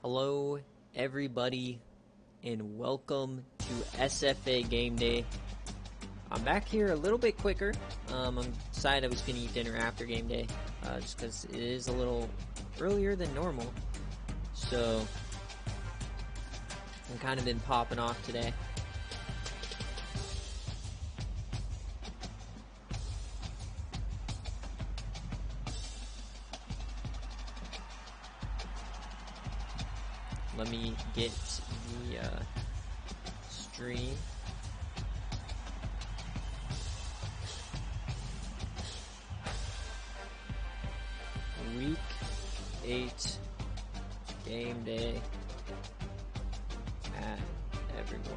Hello, everybody, and welcome to SFA Gameday. I'm back here a little bit quicker. I decided I was going to eat dinner after game day, just because it is a little earlier than normal. So, I've kind of been popping off today. Let me get the stream. Week 8 game day at everyone.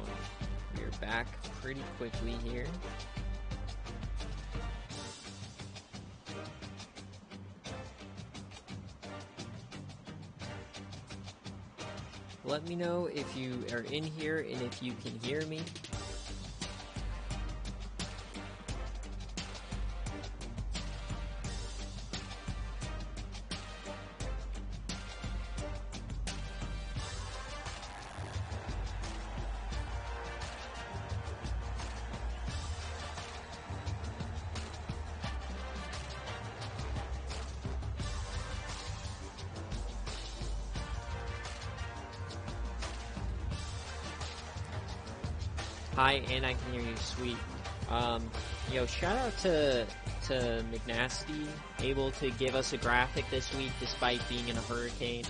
We're back pretty quickly here. Let me know if you are in here and if you can hear me. Hi, and I can hear you, sweet. Yo, shout out to McNasty, able to give us a graphic this week despite being in a hurricane.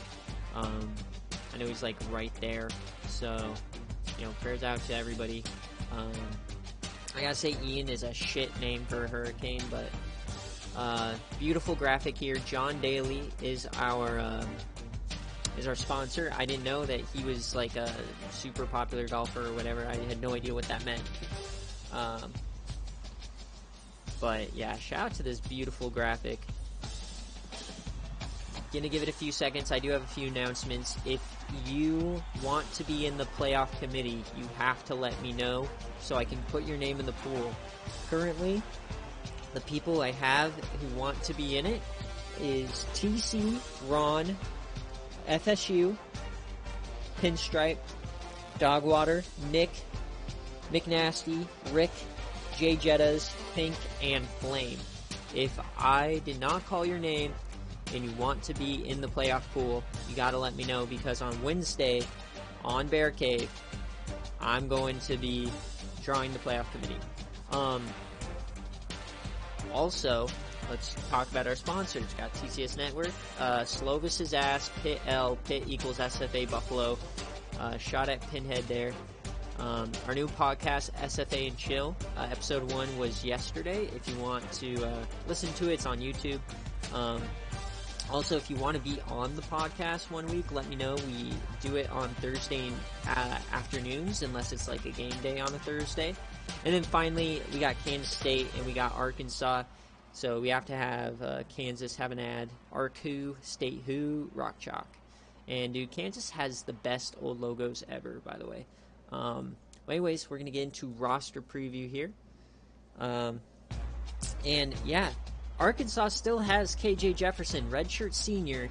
I know he's like right there, so, you know, prayers out to everybody. I gotta say Ian is a shit name for a hurricane, but, beautiful graphic here. John Daly is our sponsor. I didn't know that he was like a super popular golfer or whatever. I had no idea what that meant. But yeah, shout out to this beautiful graphic. Gonna give it a few seconds. I do have a few announcements. If you want to be in the playoff committee, you have to let me know so I can put your name in the pool. Currently, the people I have who want to be in it is TC, Ron, FSU, Pinstripe, Dogwater, Nick, McNasty, Rick, J Jettas, Pink, and Flame. If I did not call your name and you want to be in the playoff pool, you gotta let me know, because on Wednesday on BearCave, I'm going to be drawing the playoff committee. Also, let's talk about our sponsors. Got TCS Network, Slovis's ass, Pit L, Pit equals SFA Buffalo, shot at Pinhead there. Our new podcast, SFA and Chill, episode 1 was yesterday. If you want to listen to it, it's on YouTube. Also, if you want to be on the podcast one week, let me know. We do it on Thursday afternoons, unless it's like a game day on a Thursday. And then finally, we got Kansas State and we got Arkansas. So we have to have Kansas have an ad. Ark who, State who, Rock Chalk. And dude, Kansas has the best old logos ever, by the way. Anyways, we're going to get into roster preview here. And yeah, Arkansas still has KJ Jefferson, redshirt senior.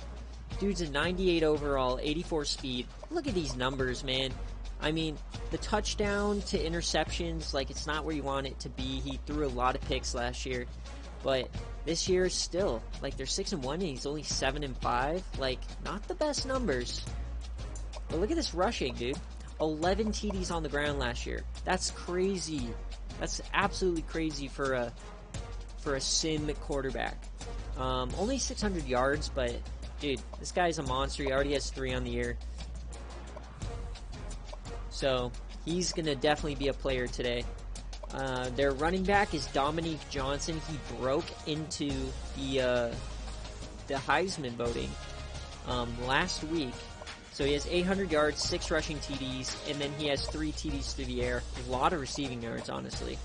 Dude's a 98 overall, 84 speed. Look at these numbers, man. I mean, the touchdown to interceptions, like, it's not where you want it to be. He threw a lot of picks last year. But this year is still, like, they're 6-1 and he's only 7-5. Like, not the best numbers. But look at this rushing, dude. 11 TDs on the ground last year. That's crazy. That's absolutely crazy for a sim quarterback. Only 600 yards, but dude, this guy's a monster. He already has 3 on the year. So he's gonna definitely be a player today. Their running back is Dominique Johnson. He broke into the Heisman voting last week. So he has 800 yards, 6 rushing TDs, and then he has 3 TDs through the air. A lot of receiving yards, honestly.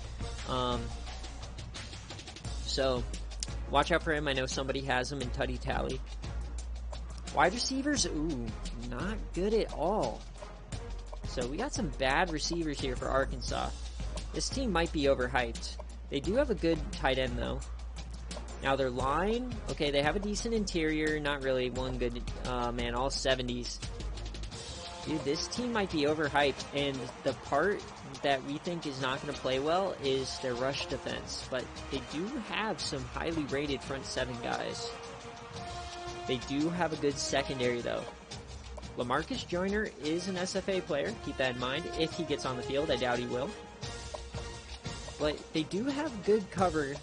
So watch out for him. I know somebody has him in Tutty Tally. Wide receivers, ooh, not good at all. So we got some bad receivers here for Arkansas. This team might be overhyped. They do have a good tight end, though. Now their line, okay, they have a decent interior, not really one good, man, all 70s. Dude, this team might be overhyped, and the part that we think is not going to play well is their rush defense. But they do have some highly rated front seven guys. They do have a good secondary, though. LaMarcus Joyner is an SFA player. Keep that in mind. If he gets on the field, I doubt he will. But they do have good cover.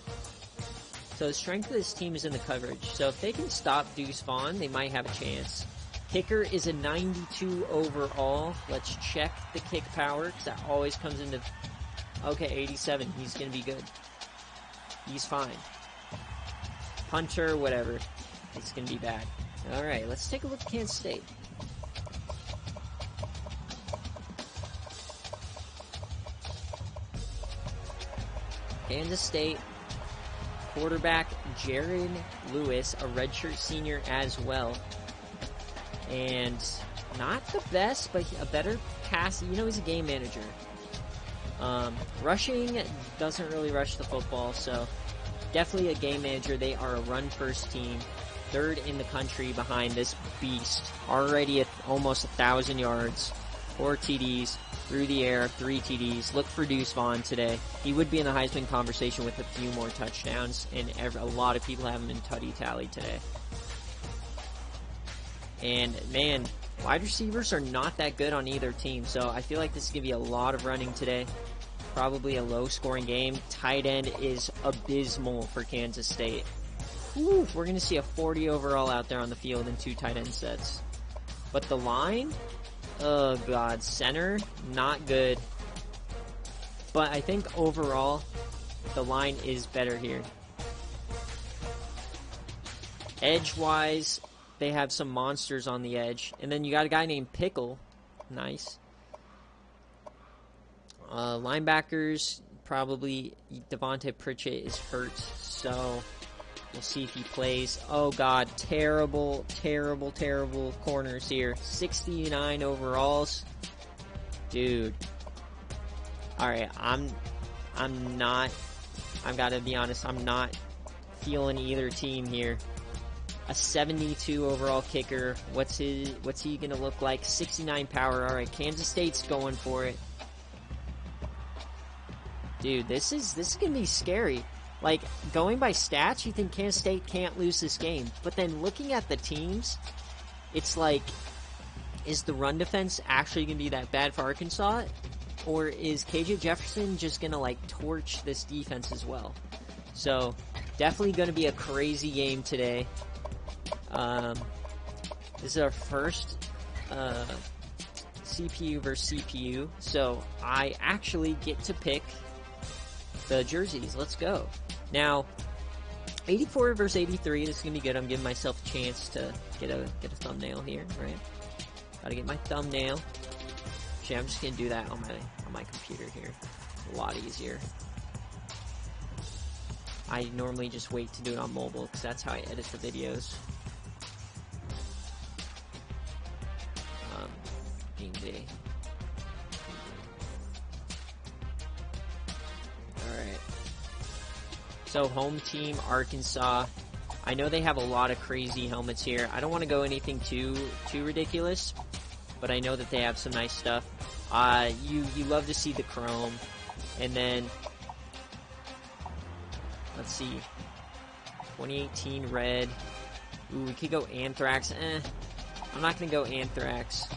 So the strength of this team is in the coverage. So if they can stop Deuce Vaughn, they might have a chance. Kicker is a 92 overall. Let's check the kick power, because that always comes into... Okay, 87. He's going to be good. He's fine. Punter, whatever. It's going to be bad. Alright, let's take a look at Kansas State. Kansas State quarterback Jaren Lewis, a redshirt senior as well. And not the best, but a better pass. You know, he's a game manager. Rushing doesn't really rush the football, so definitely a game manager. They are a run-first team, third in the country behind this beast. Already at almost 1,000 yards, 4 TDs, through the air, 3 TDs. Look for Deuce Vaughn today. He would be in the Heisman conversation with a few more touchdowns, and a lot of people have him in tutty tally today. And, man, wide receivers are not that good on either team, so I feel like this is going to be a lot of running today. Probably a low-scoring game. Tight end is abysmal for Kansas State. Whew, we're going to see a 40 overall out there on the field in 2 tight end sets. But the line, oh god, center, not good. But I think overall, the line is better here. Edge-wise, they have some monsters on the edge. And then you got a guy named Pickle. Nice. Linebackers, probably Devontae Pritchett is hurt, so we'll see if he plays. Oh god, terrible, terrible, terrible corners here. 69 overalls. Dude. Alright, I've gotta be honest, I'm not feeling either team here. A 72 overall kicker. What's he gonna look like? 69 power. Alright, Kansas State's going for it. Dude, this is gonna be scary. Like, going by stats, you think Kansas State can't lose this game. But then looking at the teams, it's like, is the run defense actually gonna be that bad for Arkansas? Or is KJ Jefferson just gonna, like, torch this defense as well? So, definitely gonna be a crazy game today. This is our first CPU versus CPU, so I actually get to pick the jerseys. Let's go. Now, 84 versus 83, this is gonna be good. I'm giving myself a chance to get a thumbnail here, right? Gotta get my thumbnail. Actually, I'm just gonna do that on my computer here. A lot easier. I normally just wait to do it on mobile because that's how I edit the videos. Gameday. Alright. So, home team, Arkansas. I know they have a lot of crazy helmets here. I don't want to go anything too ridiculous, but I know that they have some nice stuff. You love to see the chrome. And then, let's see. 2018 red. Ooh, we could go anthrax. I'm not going to go anthrax.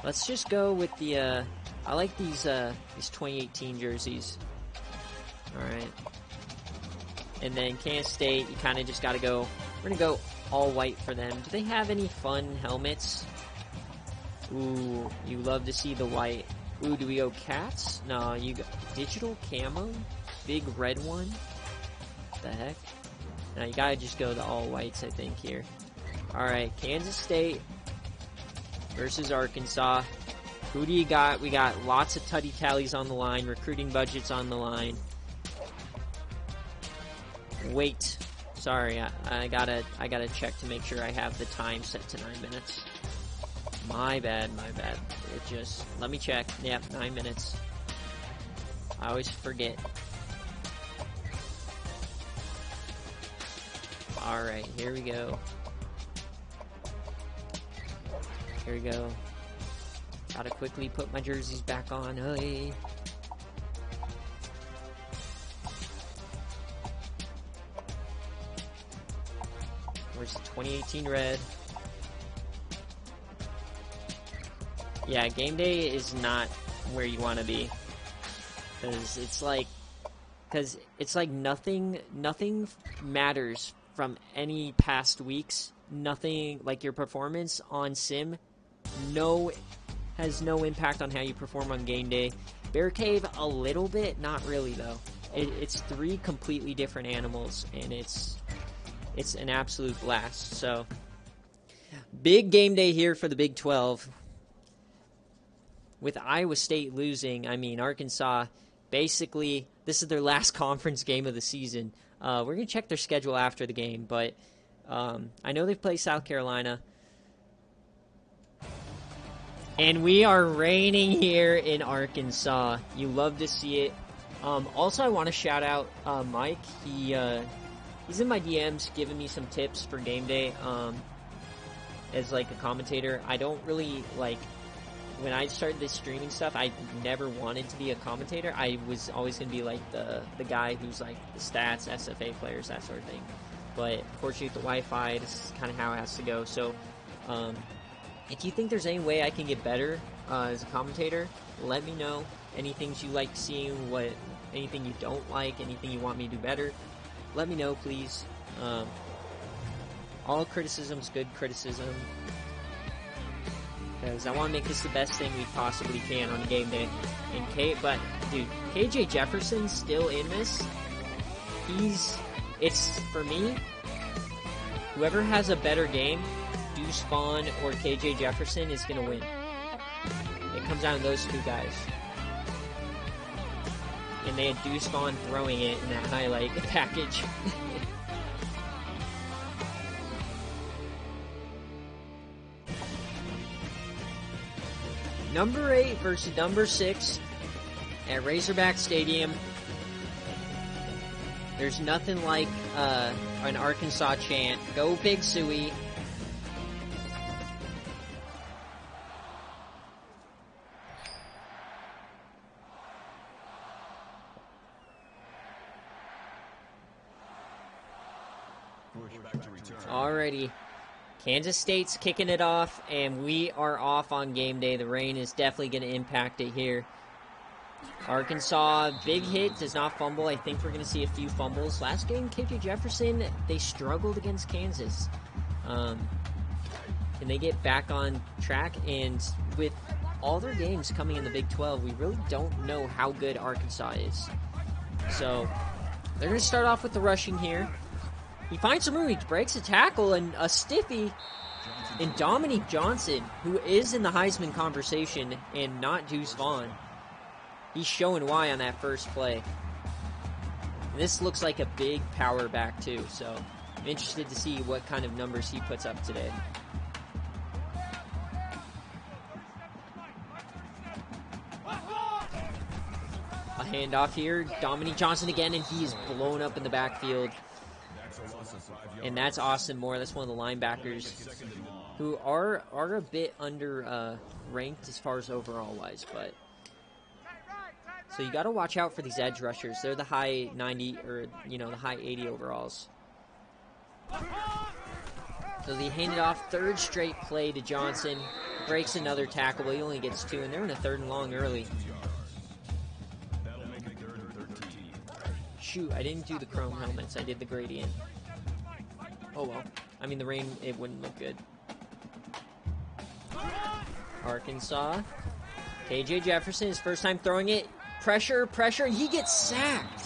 Let's just go with the, I like these 2018 jerseys. Alright. And then Kansas State, you kind of just got to go, we're going to go all white for them. Do they have any fun helmets? Ooh, you love to see the white. Ooh, do we go cats? No, you go digital camo? Big red one? What the heck? Now you gotta just go the all whites, I think, here. Alright, Kansas State versus Arkansas. Who do you got? We got lots of tutty tallies on the line, recruiting budgets on the line. Wait. Sorry, I gotta check to make sure I have the time set to 9 minutes. My bad. It just, let me check. Yep, 9 minutes. I always forget. Alright, here we go. Here we go. Gotta quickly put my jerseys back on. Hey. Where's the 2018 red? Yeah, game day is not where you want to be. Because it's like nothing matters from any past weeks. Nothing, like your performance on sim, has no impact on how you perform on game day. BearCave, a little bit, not really though. It's three completely different animals, and it's an absolute blast. So, big game day here for the Big 12. With Iowa State losing, I mean, Arkansas, basically, this is their last conference game of the season. We're going to check their schedule after the game, but I know they've played South Carolina. And we are reigning here in Arkansas. You love to see it. Also, I want to shout out Mike. He's in my DMs giving me some tips for game day as like a commentator. I don't really like... When I started this streaming stuff, I never wanted to be a commentator. I was always going to be like the guy who's like the stats, SFA players, that sort of thing. But unfortunately, with the Wi-Fi, this is kind of how it has to go. So, if you think there's any way I can get better as a commentator, let me know. Any things you like seeing, anything you don't like, anything you want me to do better, let me know, please. All criticism's good criticism. Because I want to make this the best thing we possibly can on game day. But, dude, KJ Jefferson's still in this. It's, for me, whoever has a better game, Deuce Vaughn or KJ Jefferson, is going to win. It comes down to those two guys. And they had Deuce Vaughn throwing it in that highlight package. Number 8 versus number 6 at Razorback Stadium. There's nothing like an Arkansas chant. Go Big Suey. Alrighty. Kansas State's kicking it off, and we are off on game day. The rain is definitely going to impact it here. Arkansas, big hit, does not fumble. I think we're going to see a few fumbles. Last game, KJ Jefferson, they struggled against Kansas. Can they get back on track? And with all their games coming in the Big 12, we really don't know how good Arkansas is. So, they're going to start off with the rushing here. He finds some room, he breaks a tackle, and a stiffy. And Dominique Johnson, who is in the Heisman conversation, and not Deuce Vaughn. He's showing why on that first play. And this looks like a big power back, too, so I'm interested to see what kind of numbers he puts up today. A handoff here, Dominique Johnson again, and he is blown up in the backfield. And that's Austin Moore. That's one of the linebackers who are a bit under ranked as far as overall wise, but so you got to watch out for these edge rushers. They're the high 90 or the high 80 overalls. So they handed off, third straight play to Johnson, breaks another tackle, but he only gets 2, and they're in a 3rd and long early. Shoot, I didn't do the chrome helmets. I did the gradient. Oh well. I mean, the rain, it wouldn't look good. Arkansas. KJ Jefferson, his first time throwing it. Pressure. He gets sacked.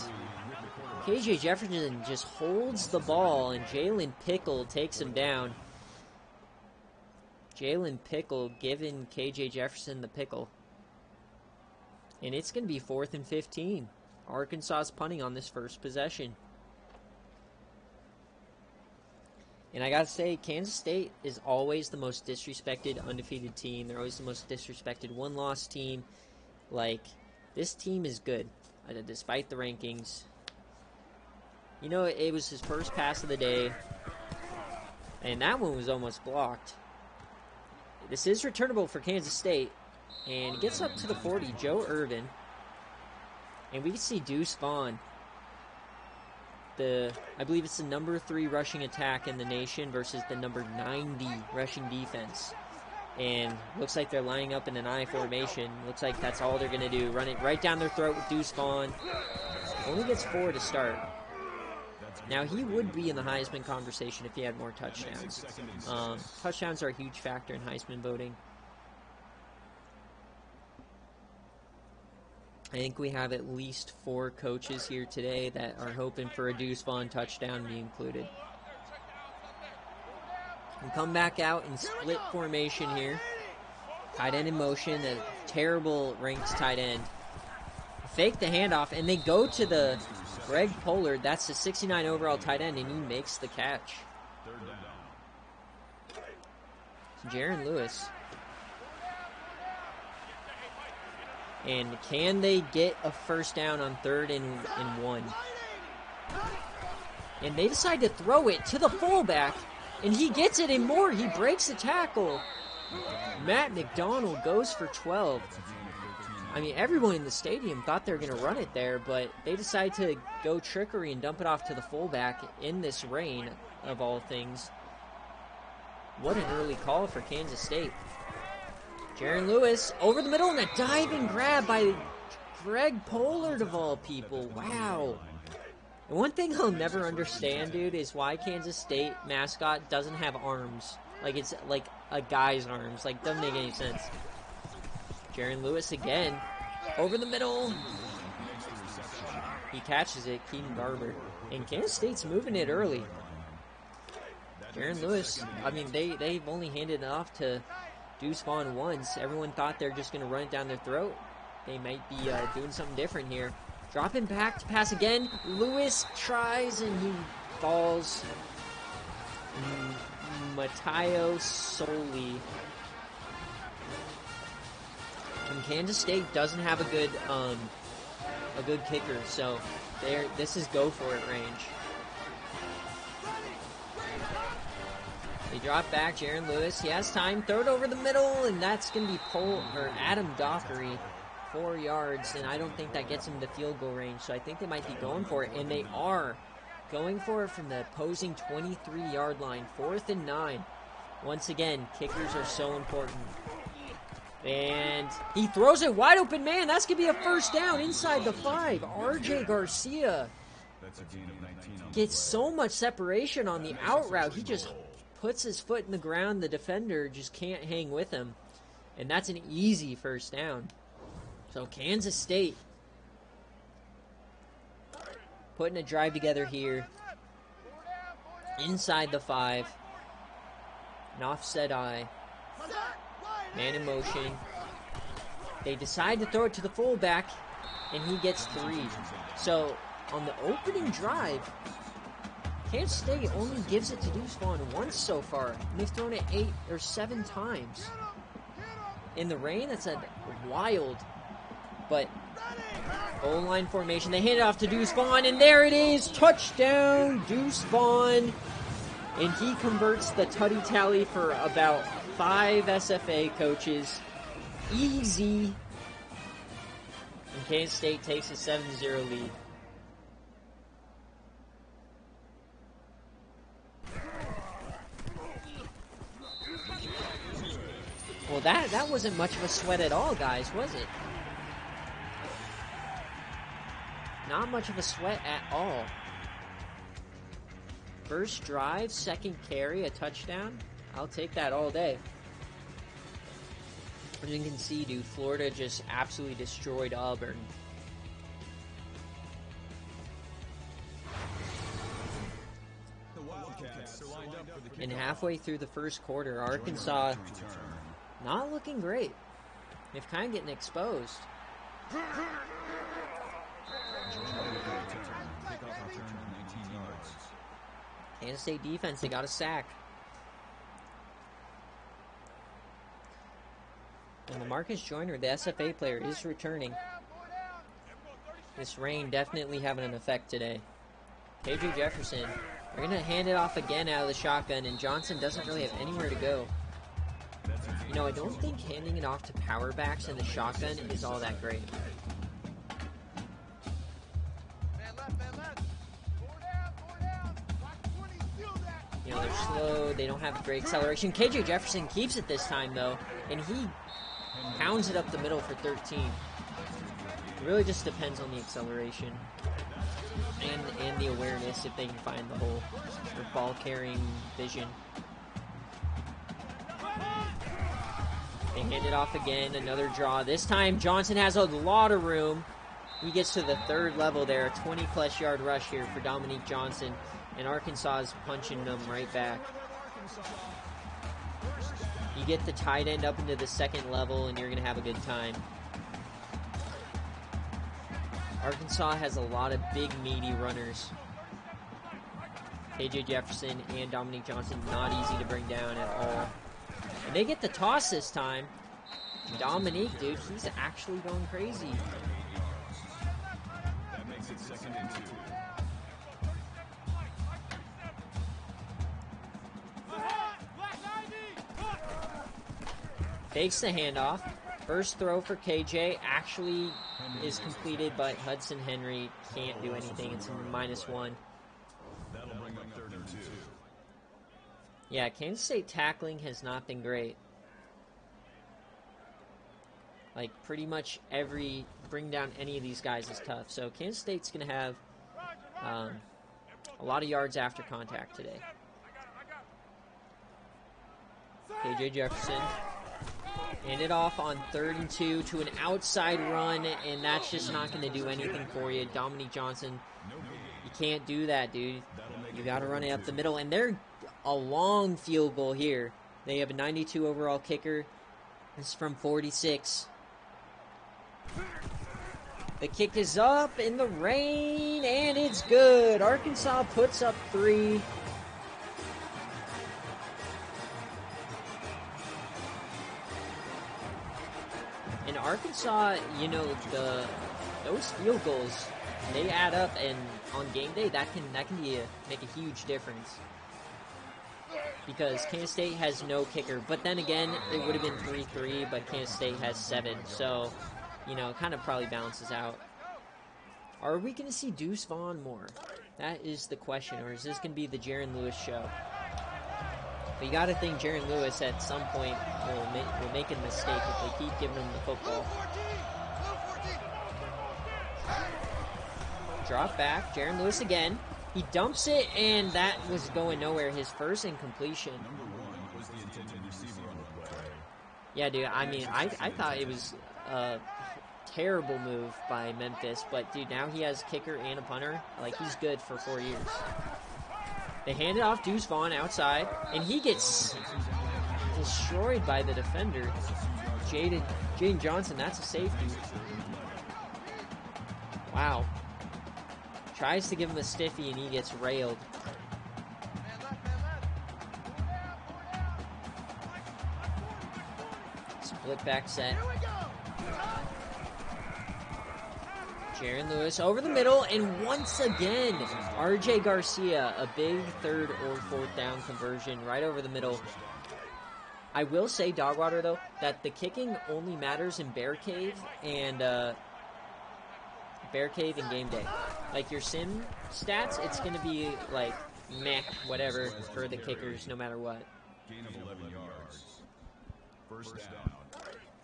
KJ Jefferson just holds the ball, and Jalen Pickle takes him down. Jalen Pickle giving KJ Jefferson the pickle. And it's going to be 4th and 15. Arkansas's punting on this first possession. And I gotta say, Kansas State is always the most disrespected undefeated team. They're always the most disrespected one-loss team. Like, this team is good, despite the rankings. You know, it was his first pass of the day, and that one was almost blocked. This is returnable for Kansas State. And it gets up to the 40, Joe Irvin. And we can see Deuce Vaughn. I believe it's the number 3 rushing attack in the nation versus the number 90 rushing defense. And looks like they're lining up in an I formation. Looks like that's all they're going to do. Run it right down their throat with Deuce Vaughn. Only gets 4 to start. Now, he would be in the Heisman conversation if he had more touchdowns. Touchdowns are a huge factor in Heisman voting. I think we have at least 4 coaches here today that are hoping for a Deuce Vaughn touchdown to be included. We come back out in split formation here. Tight end in motion, a terrible ranked tight end. Fake the handoff, and they go to the Greg Pollard. That's the 69 overall tight end, and he makes the catch. Jaren Lewis. And can they get a first down on 3rd and 1? And they decide to throw it to the fullback, and he gets it and more. He breaks the tackle. Matt McDonald goes for 12. I mean, everyone in the stadium thought they were going to run it there, but they decide to go trickery and dump it off to the fullback in this rain, of all things. What an early call for Kansas State. Jaren Lewis over the middle and a diving grab by Greg Pollard of all people. Wow. And one thing I'll never understand, dude, is why Kansas State mascot doesn't have arms. Like, it's like a guy's arms. Like, doesn't make any sense. Jaren Lewis again. Over the middle. He catches it, Keaton Barber. And Kansas State's moving it early. Jaren Lewis, I mean, they've only handed it off to Deuce Vaughn once. Everyone thought they're just going to run it down their throat. They might be doing something different here. Dropping back to pass again. Lewis tries and he falls. Matteo Soli. And Kansas State doesn't have a good kicker, so this is go for it range. They drop back, Jaren Lewis. He has time. Throw it over the middle, and that's going to be Adam Dockery, 4 yards, and I don't think that gets him to field goal range, so I think they might be going for it, and they are going for it from the opposing 23-yard line, 4th and 9. Once again, kickers are so important. And he throws it wide open, man. That's going to be a first down inside the 5. RJ Garcia gets so much separation on the out route. He just puts his foot in the ground. The defender just can't hang with him. And that's an easy first down. So Kansas State putting a drive together here. Inside the 5. An offset eye. Man in motion. They decide to throw it to the fullback, and he gets 3. So, on the opening drive, Kansas State only gives it to Deuce Vaughn once so far. And they've thrown it 8 or 7 times. In the rain, that's a wild, but goal line formation. They hand it off to Deuce Vaughn, and there it is. Touchdown, Deuce Vaughn. And he converts the tutty tally for about 5 SFA coaches. Easy. And Kansas State takes a 7-0 lead. Well, that wasn't much of a sweat at all, guys, was it? Not much of a sweat at all. First drive, second carry, a touchdown. I'll take that all day. As you can see, dude, Florida just absolutely destroyed Auburn. And halfway through the first quarter, Arkansas not looking great. They're kind of getting exposed. Kansas State defense, they got a sack. And Lamarcus Joyner, the SFA player, is returning. This rain definitely having an effect today. KJ Jefferson, they're going to hand it off again out of the shotgun, and Johnson doesn't really have anywhere to go. You know, I don't think handing it off to power backs and the shotgun is all that great. You know, they're slow, they don't have great acceleration. KJ Jefferson keeps it this time, though, and he pounds it up the middle for 13. It really just depends on the acceleration and the awareness, if they can find the hole, or ball carrying vision. They hand it off again, another draw. This time Johnson has a lot of room. He gets to the third level there, a 20-plus yard rush here for Dominique Johnson, and Arkansas is punching them right back. You get the tight end up into the second level and you're going to have a good time. Arkansas has a lot of big, meaty runners. KJ Jefferson and Dominique Johnson, not easy to bring down at all. And they get the toss this time. Dominique, dude, he's actually going crazy. That makes it 2nd and 2. Fakes the handoff. First throw for KJ actually is completed, but Hudson Henry can't do anything. It's a -1. That'll bring up 3rd and 2. Yeah, Kansas State tackling has not been great. Like, pretty much bring down any of these guys is tough. So Kansas State's going to have a lot of yards after contact today. KJ Jefferson. Hand it off on 3rd and 2 to an outside run, and that's just not going to do anything for you. Dominique Johnson, you can't do that, dude. You got to run it up the middle, and they're a long field goal here. They have a 92 overall kicker. This is from 46. The kick is up in the rain, and it's good. Arkansas puts up 3. In Arkansas, you know, those field goals, they add up, and on game day, that can make a huge difference. Because Kansas State has no kicker, but then again, it would have been 3-3, but Kansas State has 7, so, you know, it kind of probably balances out. Are we going to see Deuce Vaughn more? That is the question, or is this going to be the Jaren Lewis show? But you got to think Jaren Lewis at some point will make a mistake if they keep giving him the football. Drop back, Jaren Lewis again. He dumps it, and that was going nowhere. His first incompletion. Yeah, dude, I mean, I thought it was a terrible move by Memphis, but, dude, now he has kicker and a punter. Like, he's good for 4 years. They hand it off Deuce Vaughn outside, and he gets destroyed by the defender. Jaden Johnson, that's a safety. Wow. Tries to give him a stiffy, and he gets railed. Split back set. Jaren Lewis over the middle, and once again, RJ Garcia, a big 3rd or 4th down conversion right over the middle. I will say, Dogwater, though, that the kicking only matters in BearCave and Gameday. Like, your sim stats, it's going to be, like, meh, whatever, for the kickers, no matter what. Gain of 11 yards. First down.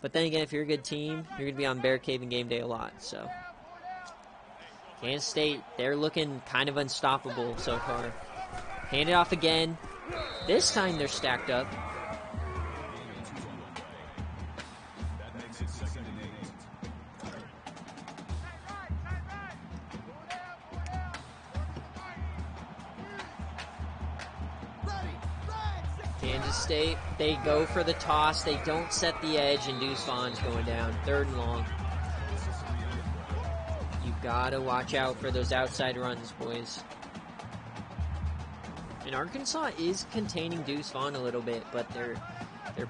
But then again, if you're a good team, you're going to be on BearCave and Gameday a lot, so. Kansas State, they're looking kind of unstoppable so far. Hand it off again. This time they're stacked up. That makes it 2nd and 8. Kansas State, they go for the toss. They don't set the edge, and Deuce Vaughn's going down. 3rd and long. You gotta watch out for those outside runs, boys. And Arkansas is containing Deuce Vaughn a little bit, but their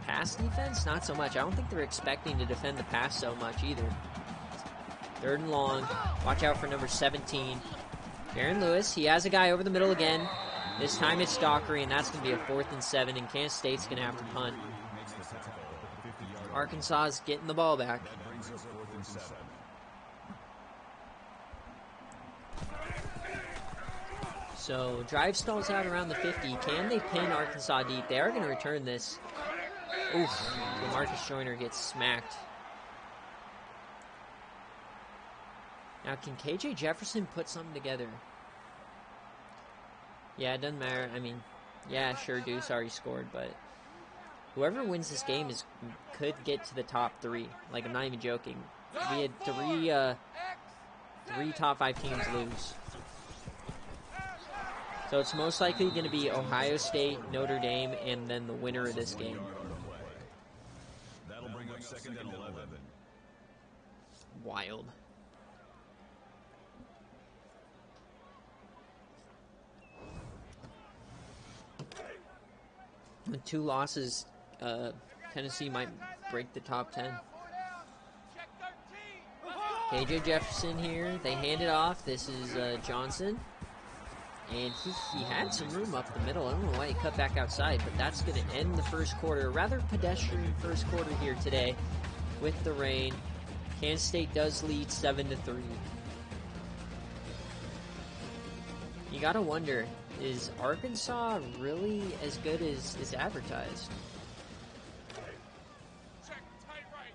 pass defense, not so much. I don't think they're expecting to defend the pass so much either. 3rd and long. Watch out for number 17. Jaren Lewis, he has a guy over the middle again. This time it's Dockery, and that's going to be a 4th and 7, and Kansas State's going to have to punt. Arkansas is getting the ball back. That brings us 4th and 7. So drive stalls out around the 50. Can they pin Arkansas deep? They are going to return this. Oof. Lamarcus Joyner gets smacked. Now, can KJ Jefferson put something together? Yeah, it doesn't matter. I mean, yeah, sure, Deuce already scored, but whoever wins this game could get to the top 3. Like, I'm not even joking. We had three top 5 teams lose. So it's most likely going to be Ohio State, Notre Dame, and then the winner of this game. That'll bring up 2nd and 11. Wild. With 2 losses, Tennessee might break the top 10. KJ Jefferson here. They hand it off. This is Johnson. And he had some room up the middle. I don't know why he cut back outside, but that's going to end the first quarter. Rather pedestrian first quarter here today with the rain. Kansas State does lead 7-3. You got to wonder, is Arkansas really as good as is advertised? Check, tight right.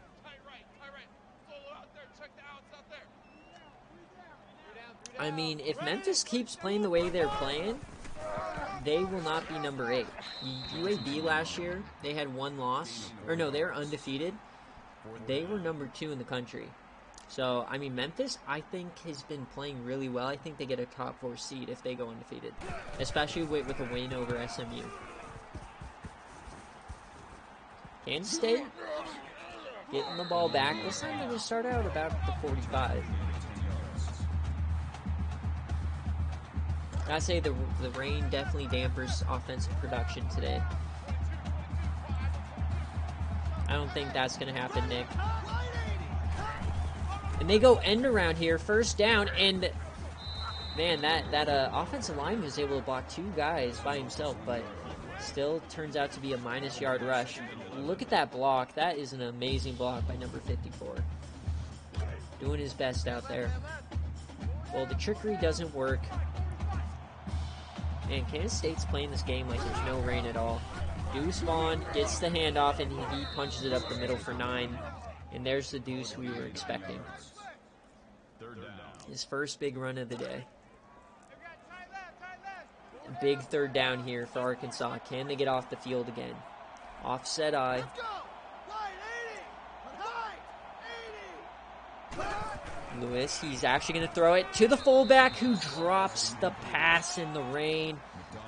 Solo out there, check the outs out there. I mean, if Memphis keeps playing the way they're playing, they will not be number 8. UAB last year, they had 1 loss. Or no, they were undefeated. They were number 2 in the country. So, I mean, Memphis, I think, has been playing really well. I think they get a top 4 seed if they go undefeated. Especially with a win over SMU. Kansas State, getting the ball back. This time they're going to start out about the 45. I say the rain definitely dampers offensive production today. I don't think that's going to happen, Nick. And they go end around here, first down, and man, that offensive line was able to block 2 guys by himself, but still turns out to be a -yard rush. Look at that block. That is an amazing block by number 54. Doing his best out there. Well, the trickery doesn't work. And Kansas State's playing this game like there's no rain at all. Deuce Vaughn gets the handoff, and he punches it up the middle for 9. And there's the Deuce we were expecting. His first big run of the day. A big 3rd down here for Arkansas. Can they get off the field again? Offset eye. Lewis, he's actually going to throw it to the fullback who drops the pass in the rain.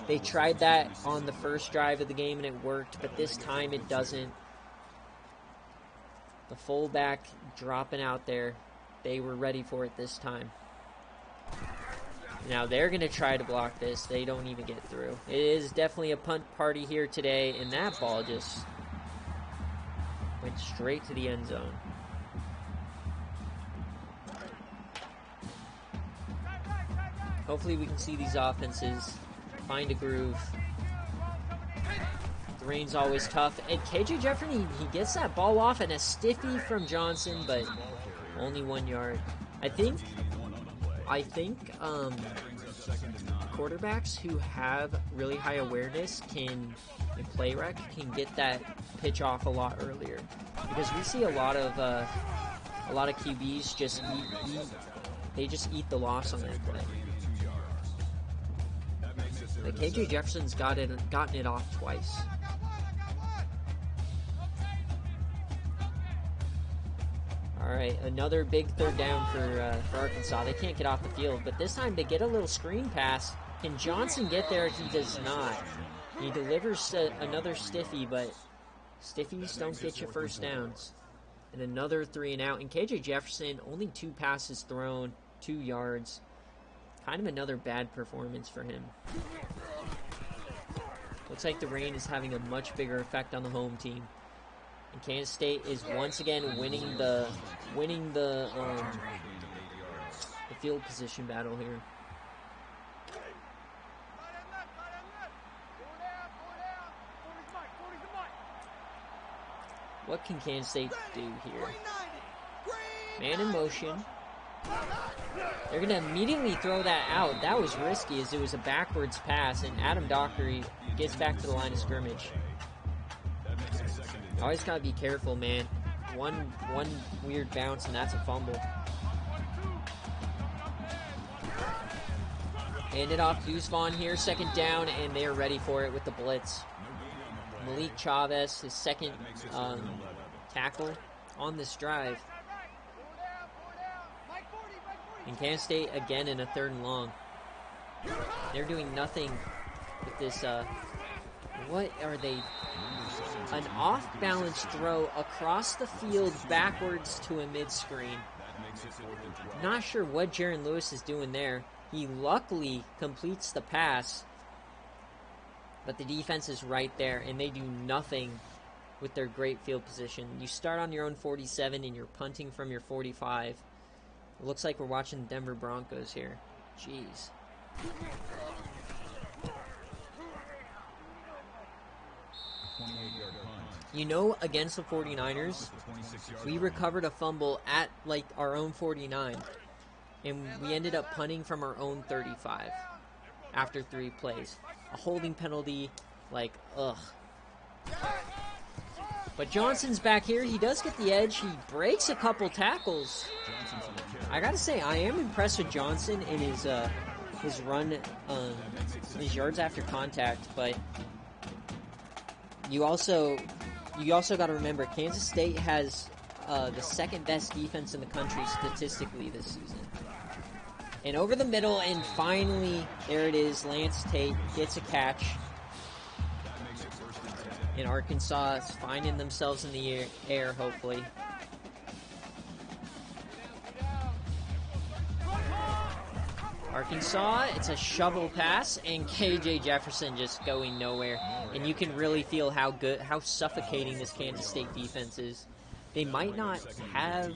They tried that on the first drive of the game and it worked, but this time it doesn't. The fullback dropping out there. They were ready for it this time. Now they're going to try to block this. They don't even get through. It is definitely a punt party here today, and that ball just went straight to the end zone. Hopefully we can see these offenses find a groove. The rain's always tough. And KJ Jefferson, he gets that ball off and a stiffy from Johnson, but only 1 yard. I think quarterbacks who have really high awareness in play rec can get that pitch off a lot earlier, because we see a lot of QBs just eat the loss on that play. Like KJ Jefferson's gotten it off twice. All right, another big 3rd down for Arkansas. They can't get off the field, but this time they get a little screen pass. Can Johnson get there? He does not. He delivers another stiffy, but stiffies don't get you first downs. And another 3 and out. And KJ Jefferson, only 2 passes thrown, 2 yards. Kind of another bad performance for him. Looks like the rain is having a much bigger effect on the home team. And Kansas State is once again winning the field position battle here. What can Kansas State do here? Man in motion. They're going to immediately throw that out. That was risky as it was a backwards pass, and Adam Dockery gets back to the line of scrimmage. Always got to be careful, man. One weird bounce, and that's a fumble. Hand it off Deuce Vaughn here, second down, and they're ready for it with the blitz. Malik Chavez, his second tackle on this drive. And Kansas State again in a 3rd and long. They're doing nothing with this. What are they? An off-balance throw across the field backwards to a mid-screen. Not sure what Jaren Lewis is doing there. He luckily completes the pass, but the defense is right there, and they do nothing with their great field position. You start on your own 47, and you're punting from your 45. It looks like we're watching the Denver Broncos here. Jeez. You know, against the 49ers, we recovered a fumble at, like, our own 49. And we ended up punting from our own 35 after 3 plays. A holding penalty, like, ugh. But Johnson's back here. He does get the edge. He breaks a couple tackles. I gotta say, I am impressed with Johnson in his run, his yards after contact. But you also got to remember, Kansas State has the 2nd best defense in the country statistically this season. And over the middle, and finally, there it is. Lance Tate gets a catch. And Arkansas is finding themselves in the air, hopefully. Arkansas, it's a shovel pass, and KJ Jefferson just going nowhere. And you can really feel how suffocating this Kansas State defense is. They might not have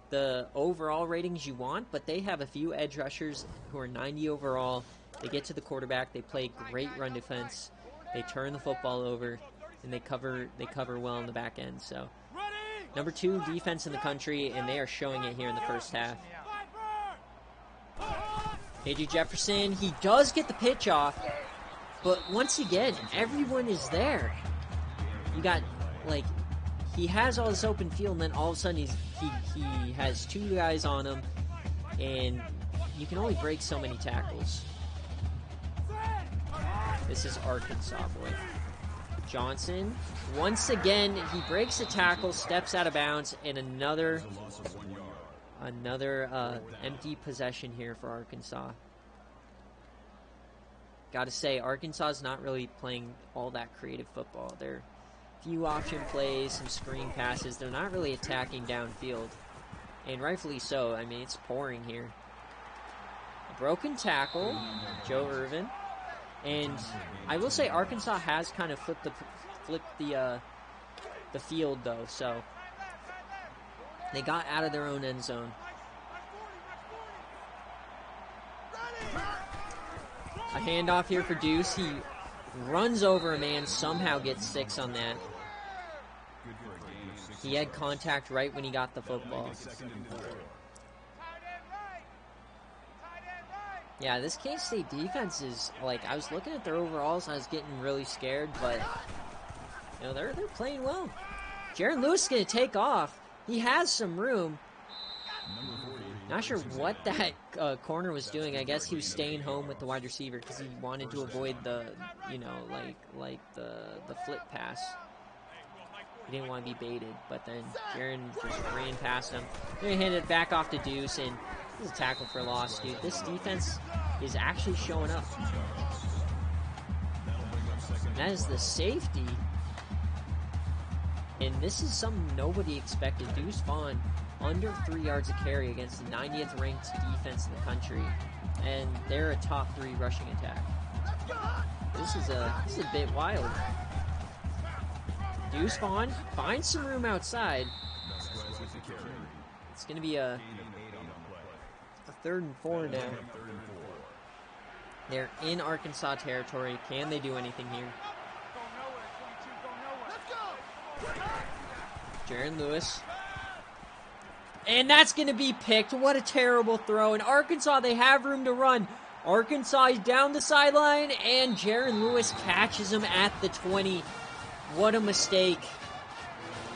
the overall ratings you want, but they have a few edge rushers who are 90 overall. They get to the quarterback. They play great run defense. They turn the football over, and they cover well on the back end. So, number 2 defense in the country, and they are showing it here in the first half. KJ Jefferson, he does get the pitch off, but once again, everyone is there. You got, like, he has all this open field, and then all of a sudden he has 2 guys on him, and you can only break so many tackles. This is Arkansas, boy. Johnson, once again, he breaks a tackle, steps out of bounds, and another empty possession here for Arkansas. Gotta say, Arkansas is not really playing all that creative football. They're few option plays, some screen passes. They're not really attacking downfield, and rightfully so. I mean, it's pouring here. A broken tackle, Joe Irvin. And I will say Arkansas has kind of flipped the field, though, so they got out of their own end zone. A handoff here for Deuce. He runs over a man, somehow gets 6 on that. He had contact right when he got the football. Yeah, this K-State defense is, like, I was looking at their overalls and I was getting really scared, but, you know, they're playing well. Jaren Lewis is going to take off. He has some room. Not sure what that corner was doing. I guess he was staying home with the wide receiver because he wanted to avoid the, you know, like the flip pass. He didn't want to be baited, but then Jaren just ran past him. Then he handed it back off to Deuce, and this is a tackle for loss, dude. This defense is actually showing up. And that is the safety. And this is something nobody expected. Deuce Vaughn, under 3 yards a carry against the 90th ranked defense in the country. And they're a top 3 rushing attack. This is a bit wild. Deuce Vaughn finds some room outside. It's going to be a 3rd and 4 now. They're in Arkansas territory. Can they do anything here? Jaren Lewis. And that's going to be picked. What a terrible throw. And Arkansas, they have room to run. Arkansas is down the sideline, and Jaren Lewis catches him at the 20. What a mistake.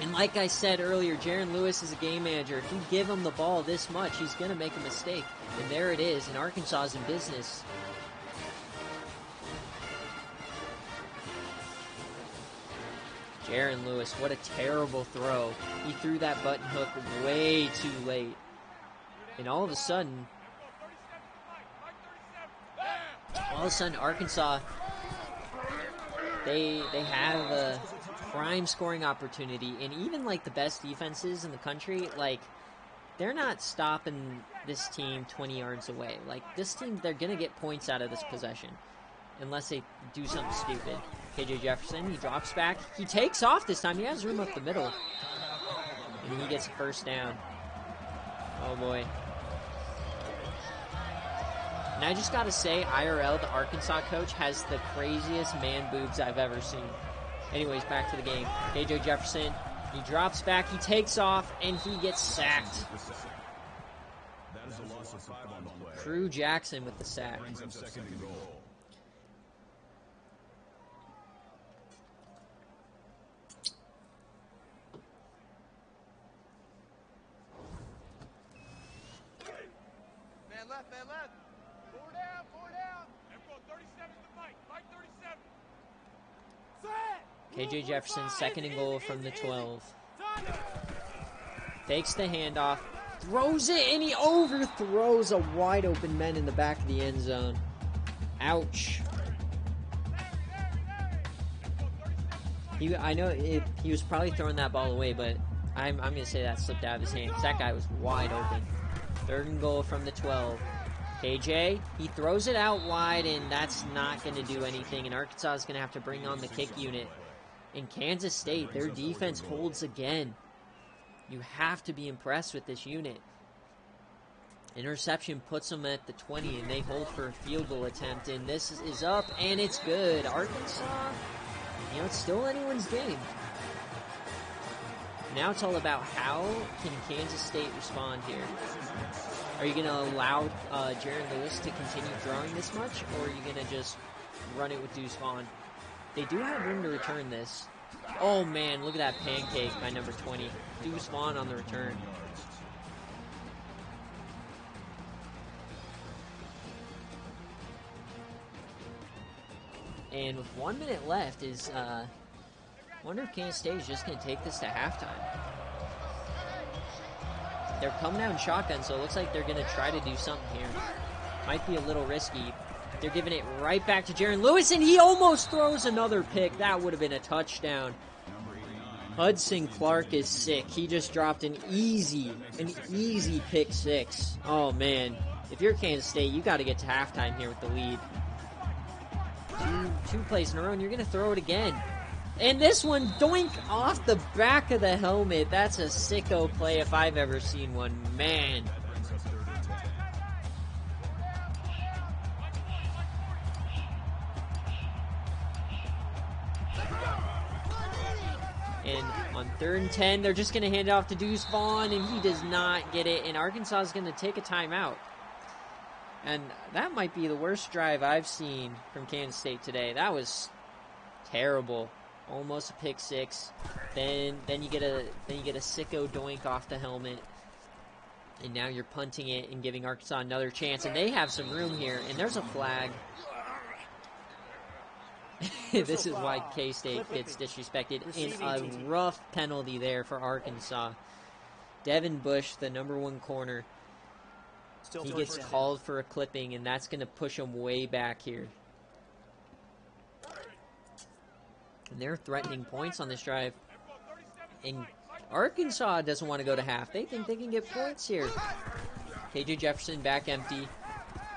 And like I said earlier, Jaren Lewis is a game manager. If you give him the ball this much, he's going to make a mistake. And there it is, and Arkansas is in business. Jaren Lewis, what a terrible throw. He threw that button hook way too late. And all of a sudden, Arkansas, they have a prime scoring opportunity. And even like the best defenses in the country, like, they're not stopping this team 20 yards away. Like, this team, they're going to get points out of this possession. Unless they do something stupid. KJ Jefferson, he drops back. He takes off this time. He has room up the middle. And he gets a first down. Oh, boy. And I just got to say, IRL, the Arkansas coach, has the craziest man boobs I've ever seen. Anyways, back to the game. KJ Jefferson, he drops back. He takes off, and he gets sacked. That is a loss of 5 on the play. Crew Jackson with the sack. Brings up second and goal. Man left. 4 down. Everyone, 37 to Mike. Mike 37. KJ Jefferson, second and goal from the 12. Takes the handoff, throws it, and he overthrows a wide open man in the back of the end zone. Ouch. I know he was probably throwing that ball away, but I'm going to say that slipped out of his hands. That guy was wide open. Third and goal from the 12. KJ, he throws it out wide, and that's not going to do anything. And Arkansas is going to have to bring on the kick unit. In Kansas State, their defense holds again. You have to be impressed with this unit. Interception puts them at the 20, and they hold for a field goal attempt. And this is up, and it's good. Arkansas, it's still anyone's game. Now it's all about how can Kansas State respond here. Are you going to allow Jaren Lewis to continue throwing this much, or are you going to just run it with Deuce Vaughn? They do have room to return this. Oh, man, look at that pancake by number 20. Deuce Vaughn on the return. And with 1 minute left, I wonder if Kansas State is just going to take this to halftime. They're coming out in shotgun, so it looks like they're going to try to do something here. Might be a little risky. They're giving it right back to Jaren Lewis, and he almost throws another pick. That would have been a touchdown. Hudson Clark is sick. He just dropped an easy pick six. Oh, man. If you're Kansas State, you got to get to halftime here with the lead. Two plays in a row, and you're going to throw it again. And this one, doink, off the back of the helmet. That's a sicko play if I've ever seen one. Man. And on 3rd and 10, they're just going to hand it off to Deuce Vaughn, and he does not get it. And Arkansas is going to take a timeout. And that might be the worst drive I've seen from Kansas State today. That was terrible. Almost a pick six. Then you get a sicko doink off the helmet. And now you're punting it and giving Arkansas another chance. And they have some room here. And there's a flag. This is why K-State gets disrespected. In a rough penalty there for Arkansas. Devin Bush, the number 1 corner. He gets called for a clipping, and that's going to push him way back here. And they're threatening points on this drive. And Arkansas doesn't want to go to half. They think they can get points here. KJ Jefferson back empty.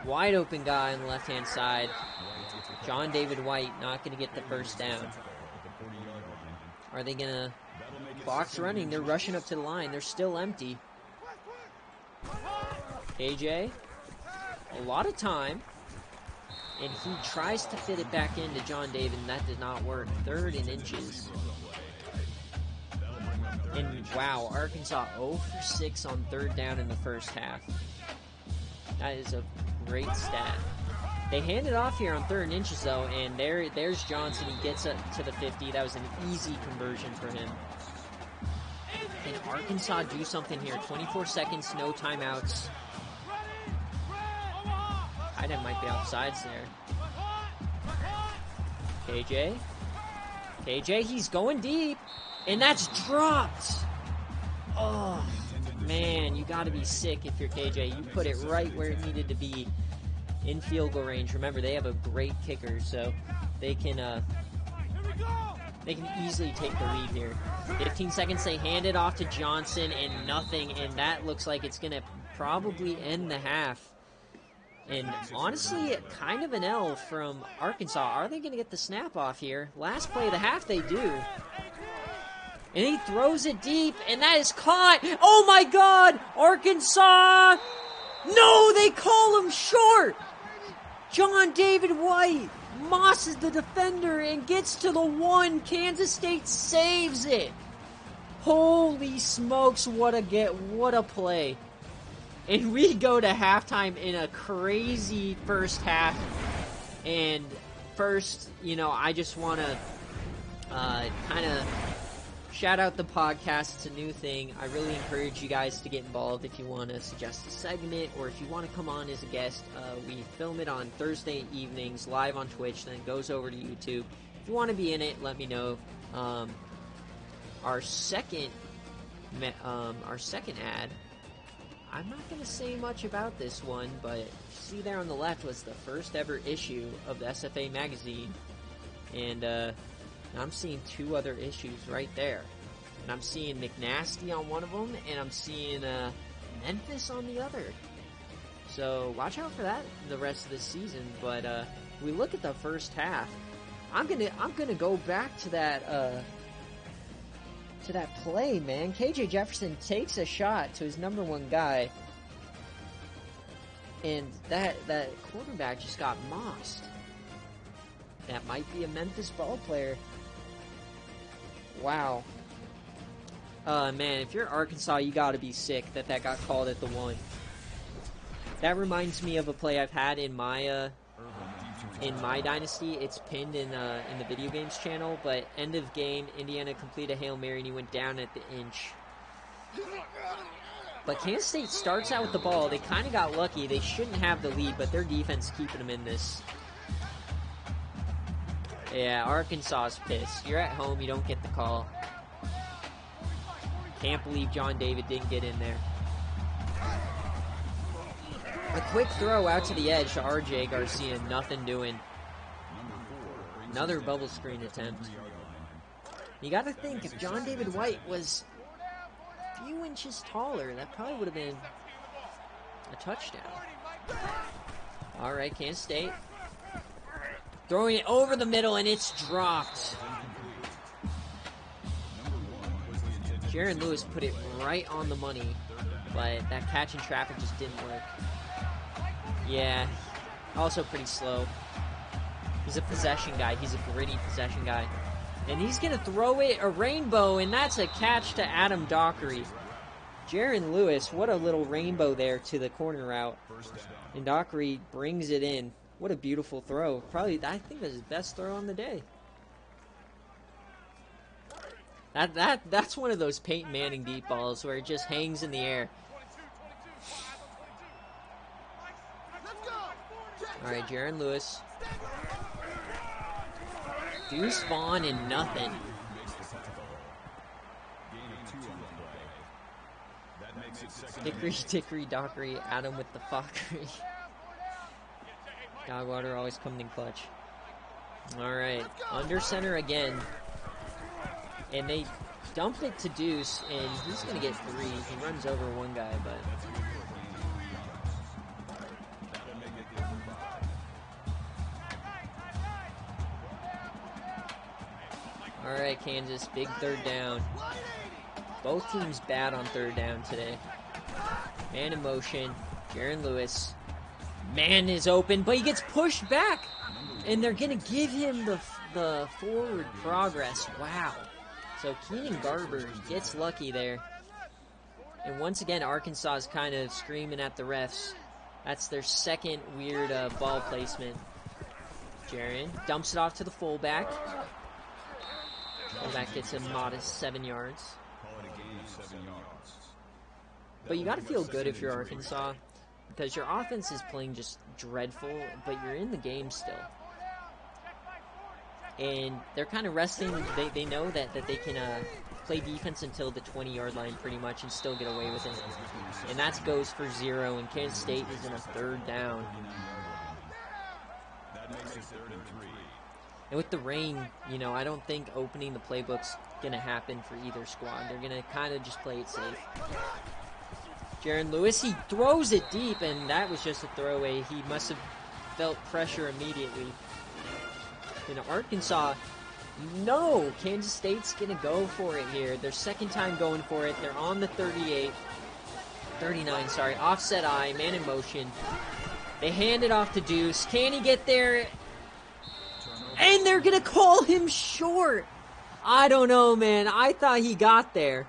Wide open guy on the left-hand side. John David White not going to get the first down. Are they going to box running? They're rushing up to the line. They're still empty. AJ, a lot of time, and he tries to fit it back into John David, and that did not work. 3rd and inches. And wow, Arkansas 0 for 6 on third down in the first half. That is a great stat. They hand it off here on 3rd and inches though, and there's Johnson. He gets up to the 50. That was an easy conversion for him. Can Arkansas do something here? 24 seconds, no timeouts. Tight end might be offsides there. KJ, he's going deep, and that's dropped. Oh, man, you got to be sick if you're KJ. You put it right where it needed to be in field goal range. Remember, they have a great kicker, so they can easily take the lead here. 15 seconds, they hand it off to Johnson, and nothing, and that looks like it's going to probably end the half. And honestly, kind of an L from Arkansas. Are they going to get the snap off here? Last play of the half, they do. And he throws it deep, and that is caught. Oh my God! Arkansas! No, they call him short! John David White mosses the defender and gets to the 1. Kansas State saves it. Holy smokes, what a play. And we go to halftime in a crazy first half. And first, I just want to kind of shout out the podcast. It's a new thing. I really encourage you guys to get involved if you want to suggest a segment or if you want to come on as a guest. We film it on Thursday evenings live on Twitch, then it goes over to YouTube. If you want to be in it, let me know. Our second ad, I'm not going to say much about this one, but you see there on the left was the first ever issue of the SFA magazine, and I'm seeing 2 other issues right there, and I'm seeing McNasty on one of them, and I'm seeing Memphis on the other, so watch out for that the rest of the season. But we look at the first half. I'm gonna go back to that play, man. KJ Jefferson takes a shot to his number 1 guy, and that quarterback just got mossed. That might be a Memphis ball player. Wow. Man, if you're Arkansas, you gotta be sick that got called at the 1. That reminds me of a play I've had in my dynasty. It's pinned in the video games channel, but end of game, Indiana completed a Hail Mary and he went down at the inch. But Kansas State starts out with the ball. They kind of got lucky. They shouldn't have the lead, but their defense keeping them in this. Yeah, Arkansas's pissed. You're at home, you don't get the call. Can't believe John David didn't get in there. A quick throw out to the edge to RJ Garcia, nothing doing. Another bubble screen attempt. You gotta think, if John David White was a few inches taller, that probably would have been a touchdown. Alright, Kansas State. Throwing it over the middle, and it's dropped. Jaren Lewis put it right on the money, but that catch in traffic just didn't work. Yeah, also pretty slow. He's a possession guy. He's a gritty possession guy. And he's going to throw it a rainbow, and that's a catch to Adam Dockery. Jaren Lewis, what a little rainbow there to the corner route. And Dockery brings it in. What a beautiful throw. Probably, I think that's his best throw on the day. That's one of those Peyton Manning deep balls where it just hangs in the air. Alright, Jaren Lewis. Deuce Vaughn and nothing. Hickory, Dockery, Adam with the Fockery. Dogwater always coming in clutch. Alright, under center again. And they dump it to Deuce, and he's going to get 3. He runs over one guy, but... Alright, Kansas, big third down. Both teams bad on third down today. Man in motion. Jaren Lewis. Man is open, but he gets pushed back. And they're going to give him the forward progress. Wow. So Keenan Garber gets lucky there. And once again, Arkansas is kind of screaming at the refs. That's their second weird ball placement. Jaren dumps it off to the fullback. Fullback gets a modest 7 yards. But you got to feel good if you're Arkansas, because your offense is playing just dreadful, but you're in the game still. And they're kind of resting. They know that they can play defense until the 20-yard line pretty much and still get away with it. And that goes for 0, and Kansas State is in a 3rd down. And with the rain, you know, I don't think opening the playbook's going to happen for either squad. They're going to kind of just play it safe. Jaren Lewis, he throws it deep, and that was just a throwaway. He must have felt pressure immediately. In Arkansas, no, Kansas State's going to go for it here. Their second time going for it. They're on the 39, offset I, man in motion. They hand it off to Deuce. Can he get there? And they're going to call him short. I don't know, man. I thought he got there.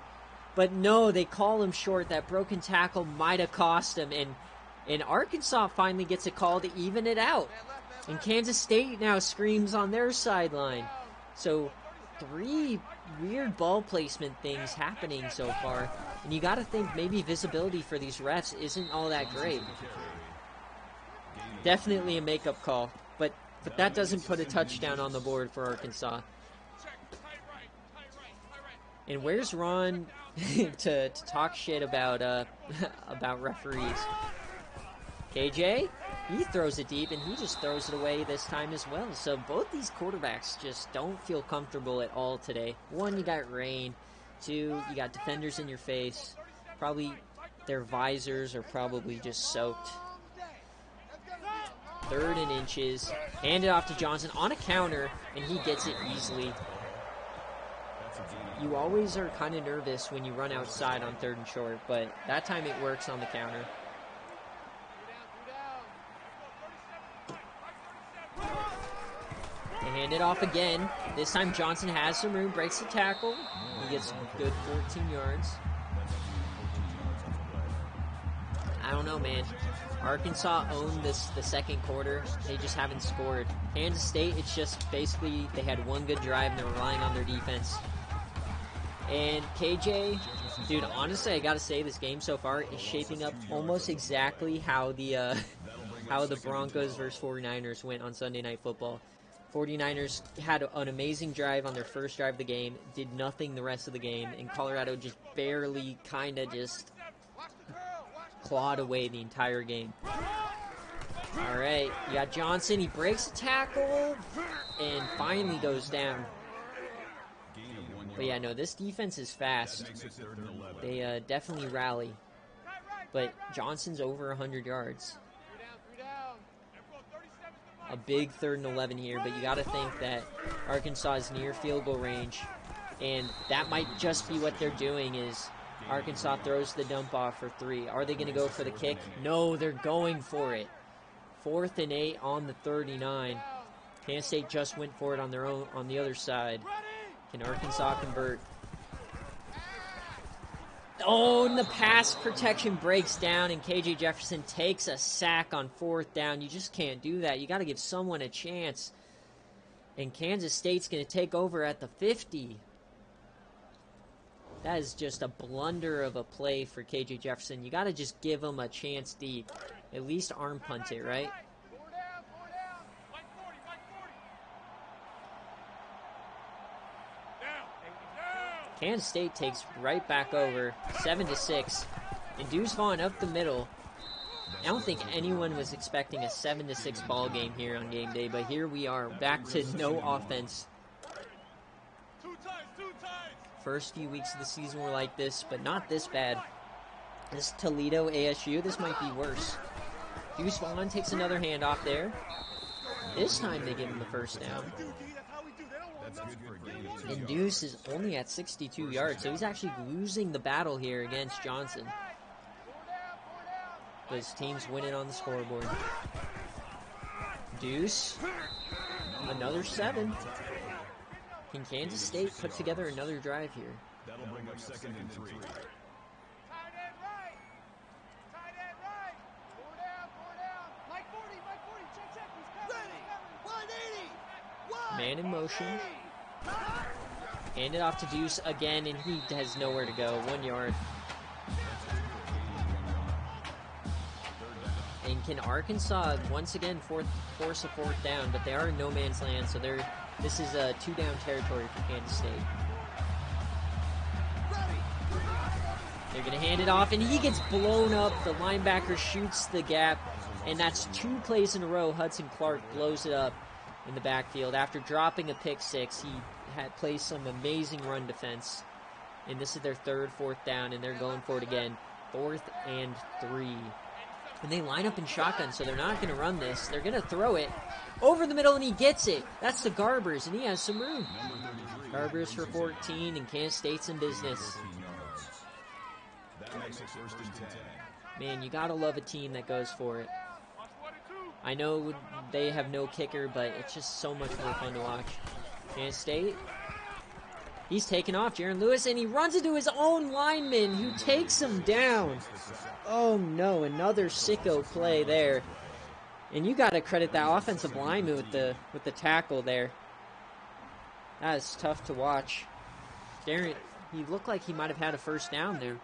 But no, they call him short. That broken tackle might have cost him. And Arkansas finally gets a call to even it out. And Kansas State now screams on their sideline. So 3 weird ball placement things happening so far. And you got to think maybe visibility for these refs isn't all that great. Definitely a makeup call. But that doesn't put a touchdown on the board for Arkansas. And where's Ron to talk shit about referees? KJ, he throws it deep, and he just throws it away this time as well. So both these quarterbacks just don't feel comfortable at all today. 1, you got rain. 2, you got defenders in your face. Probably their visors are probably just soaked. 3rd and inches. Hand it off to Johnson on a counter, and he gets it easily. You always are kind of nervous when you run outside on 3rd and short, but that time it works on the counter. They hand it off again. This time Johnson has some room, breaks the tackle. He gets a good 14 yards. I don't know, man. Arkansas owned the second quarter. They just haven't scored. Kansas State, it's just basically they had 1 good drive and they're relying on their defense. And KJ, dude, honestly, I gotta say this game so far is shaping up almost exactly how the Broncos versus 49ers went on Sunday Night Football. 49ers had an amazing drive on their first drive of the game, did nothing the rest of the game, and Colorado just barely kind of just clawed away the entire game. All right, you got Johnson. He breaks a tackle and finally goes down. But yeah, no, this defense is fast. They definitely rally. But Johnson's over 100 yards. A big 3rd and 11 here, but you got to think that Arkansas is near field goal range. And that might just be what they're doing is Arkansas throws the dump off for 3. Are they going to go for the kick? No, they're going for it. 4th and 8 on the 39. Kansas State just went for it on their own on the other side. Can Arkansas convert? Oh, and the pass protection breaks down, and KJ Jefferson takes a sack on 4th down. You just can't do that. You got to give someone a chance. And Kansas State's going to take over at the 50. That is just a blunder of a play for KJ Jefferson. You got to just give him a chance deep. At least arm punt it, right? Kansas State takes right back over, 7-6, and Deuce Vaughn up the middle. I don't think anyone was expecting a 7-6 ball game here on game day, but here we are, back to no offense. First few weeks of the season were like this, but not this bad. This Toledo ASU, this might be worse. Deuce Vaughn takes another handoff there. This time they give him the first down. And Deuce is only at 62 yards, so he's actually losing the battle here against Johnson. But his team's winning on the scoreboard. Deuce, another 7. Can Kansas State put together another drive here? That'll bring up second and 3. Tight end right. Tight end right. Four down. Mike 40. Check. He's coming. Ready. 180. Man in motion. Hand it off to Deuce again, and he has nowhere to go. 1 yard. And can Arkansas once again force a 4th down? But they are in no man's land, so this is a 2-down territory for Kansas State. They're going to hand it off, and he gets blown up. The linebacker shoots the gap, and that's 2 plays in a row. Hudson Clark blows it up in the backfield. After dropping a pick 6, he had played some amazing run defense. And this is their 3rd, 4th down, and they're going for it again. 4th and 3. And they line up in shotgun, so they're not going to run this. They're going to throw it over the middle, and he gets it. That's the Garbers, and he has some room. Garbers for 14, and Kansas State's in business. That makes it 1st and 10. Man, you got to love a team that goes for it. I know they have no kicker, but it's just so much more fun to watch. Kansas State. He's taken off, Jaren Lewis, and he runs into his own lineman, who takes him down. Oh no, another sicko play there. And you got to credit that offensive lineman with the tackle there. That is tough to watch. Jaren, he looked like he might have had a 1st down there.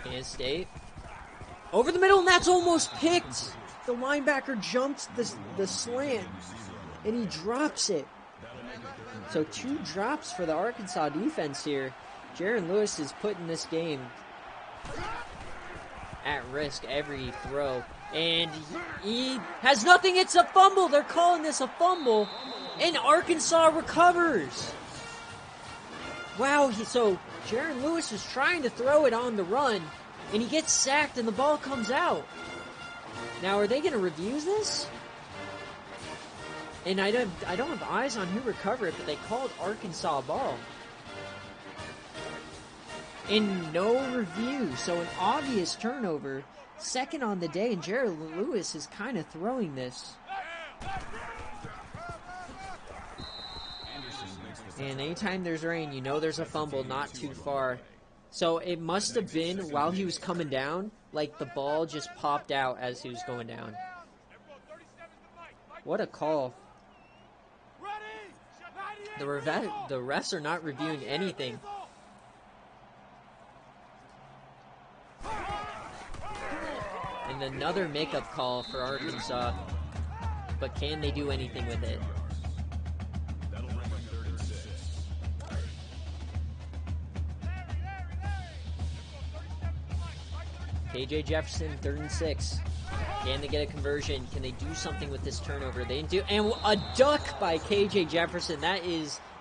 Kansas State. Over the middle, and that's almost picked. The linebacker jumps the slant, and he drops it. So 2 drops for the Arkansas defense here. Jaren Lewis is putting this game at risk every throw. And he has nothing. It's a fumble. They're calling this a fumble. And Arkansas recovers. Wow, so Jaren Lewis is trying to throw it on the run, and he gets sacked, and the ball comes out. Now, are they going to review this? And I don't have eyes on who recovered it, but they called Arkansas ball. And no review, so an obvious turnover. 2nd on the day, and Jaren Lewis is kind of throwing this. And anytime there's rain, you know there's a fumble not too far. So it must have been while he was coming down, like the ball just popped out as he was going down. What a call. The refs are not reviewing anything. And another makeup call for Arkansas. But can they do anything with it? That'll bring up 3rd and 6. KJ Jefferson, 3rd and 6. Can they get a conversion? Can they do something with this turnover? They didn't do, and a duck by KJ Jefferson. That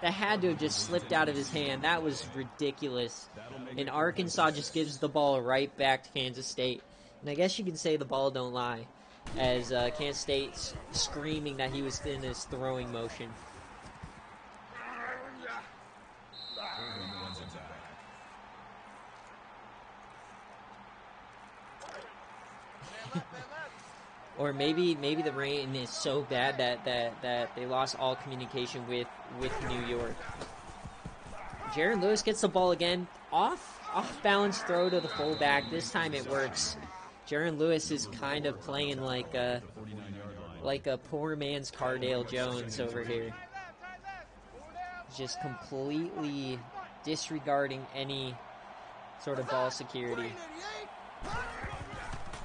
had to have just slipped out of his hand. That was ridiculous. And Arkansas just gives the ball right back to Kansas State. And I guess you can say the ball don't lie, as Kansas State's screaming that he was in his throwing motion. Or maybe the rain is so bad that they lost all communication with New York. Jaren Lewis gets the ball again. Off balance throw to the fullback. This time it works. Jaren Lewis is kind of playing like a poor man's Cardale Jones over here. Just completely disregarding any sort of ball security.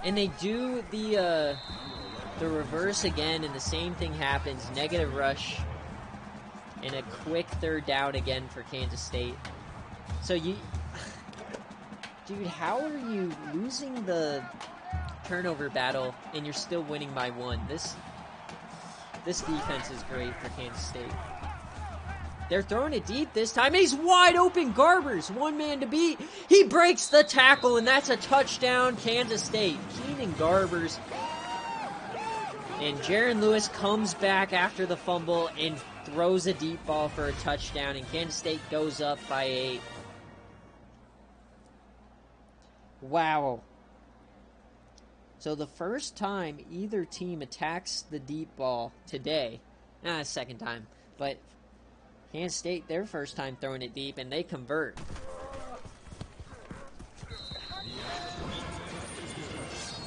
And they do the reverse again, and the same thing happens. Negative rush, and a quick 3rd down again for Kansas State. So dude, how are you losing the turnover battle and you're still winning by 1? This defense is great for Kansas State. They're throwing it deep this time. He's wide open. Garbers, 1 man to beat. He breaks the tackle, and that's a touchdown, Kansas State. Keenan Garbers. And Jaren Lewis comes back after the fumble and throws a deep ball for a touchdown, and Kansas State goes up by 8. Wow. So the first time either team attacks the deep ball today, second time, but Kansas State, their first time throwing it deep, and they convert.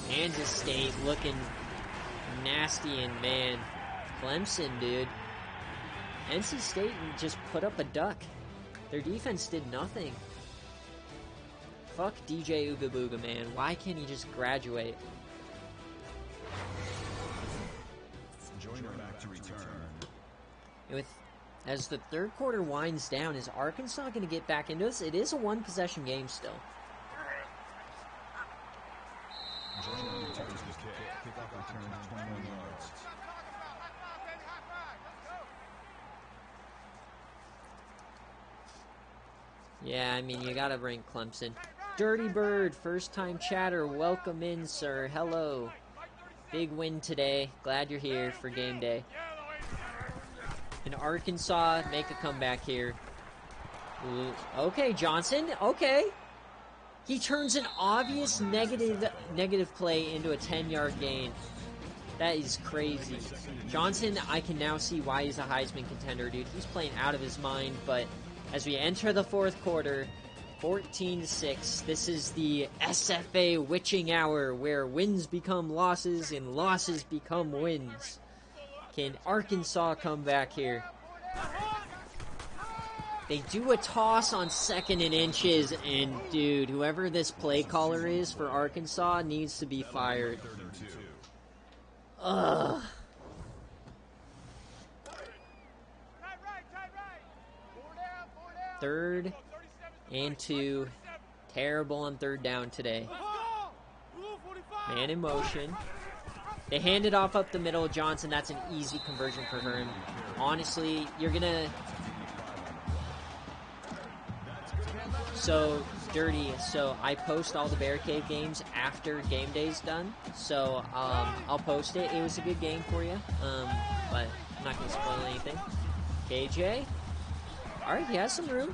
Kansas State looking nasty, and man, Clemson, dude. NC State just put up a duck. Their defense did nothing. Fuck DJ Ooga Booga, man. Why can't he just graduate? Joiner back to return. As the third quarter winds down, is Arkansas going to get back into this? It is a one-possession game still. Joiner returns the kick. Kickoff return 21 yards. Yeah, I mean, you got to bring Clemson. Dirty Bird, first-time chatter. Welcome in, sir. Hello. Big win today. Glad you're here for game day. And Arkansas make a comeback here. Okay, Johnson. Okay. He turns an obvious negative play into a 10-yard gain. That is crazy. Johnson, I can now see why he's a Heisman contender, dude. He's playing out of his mind, but as we enter the fourth quarter, 14-6, this is the SFA witching hour where wins become losses and losses become wins. Can Arkansas come back here? They do a toss on 2nd and inches, and dude, whoever this play caller is for Arkansas needs to be fired. Ugh. Third and 2. Terrible on third down today. Man in motion. They hand it off up the middle. Johnson, that's an easy conversion for him. Honestly, you're going to... So, Dirty, so I post all the BearCave games after game day's done. So, I'll post it. It was a good game for you. But I'm not going to spoil anything. KJ. Alright, he has some room.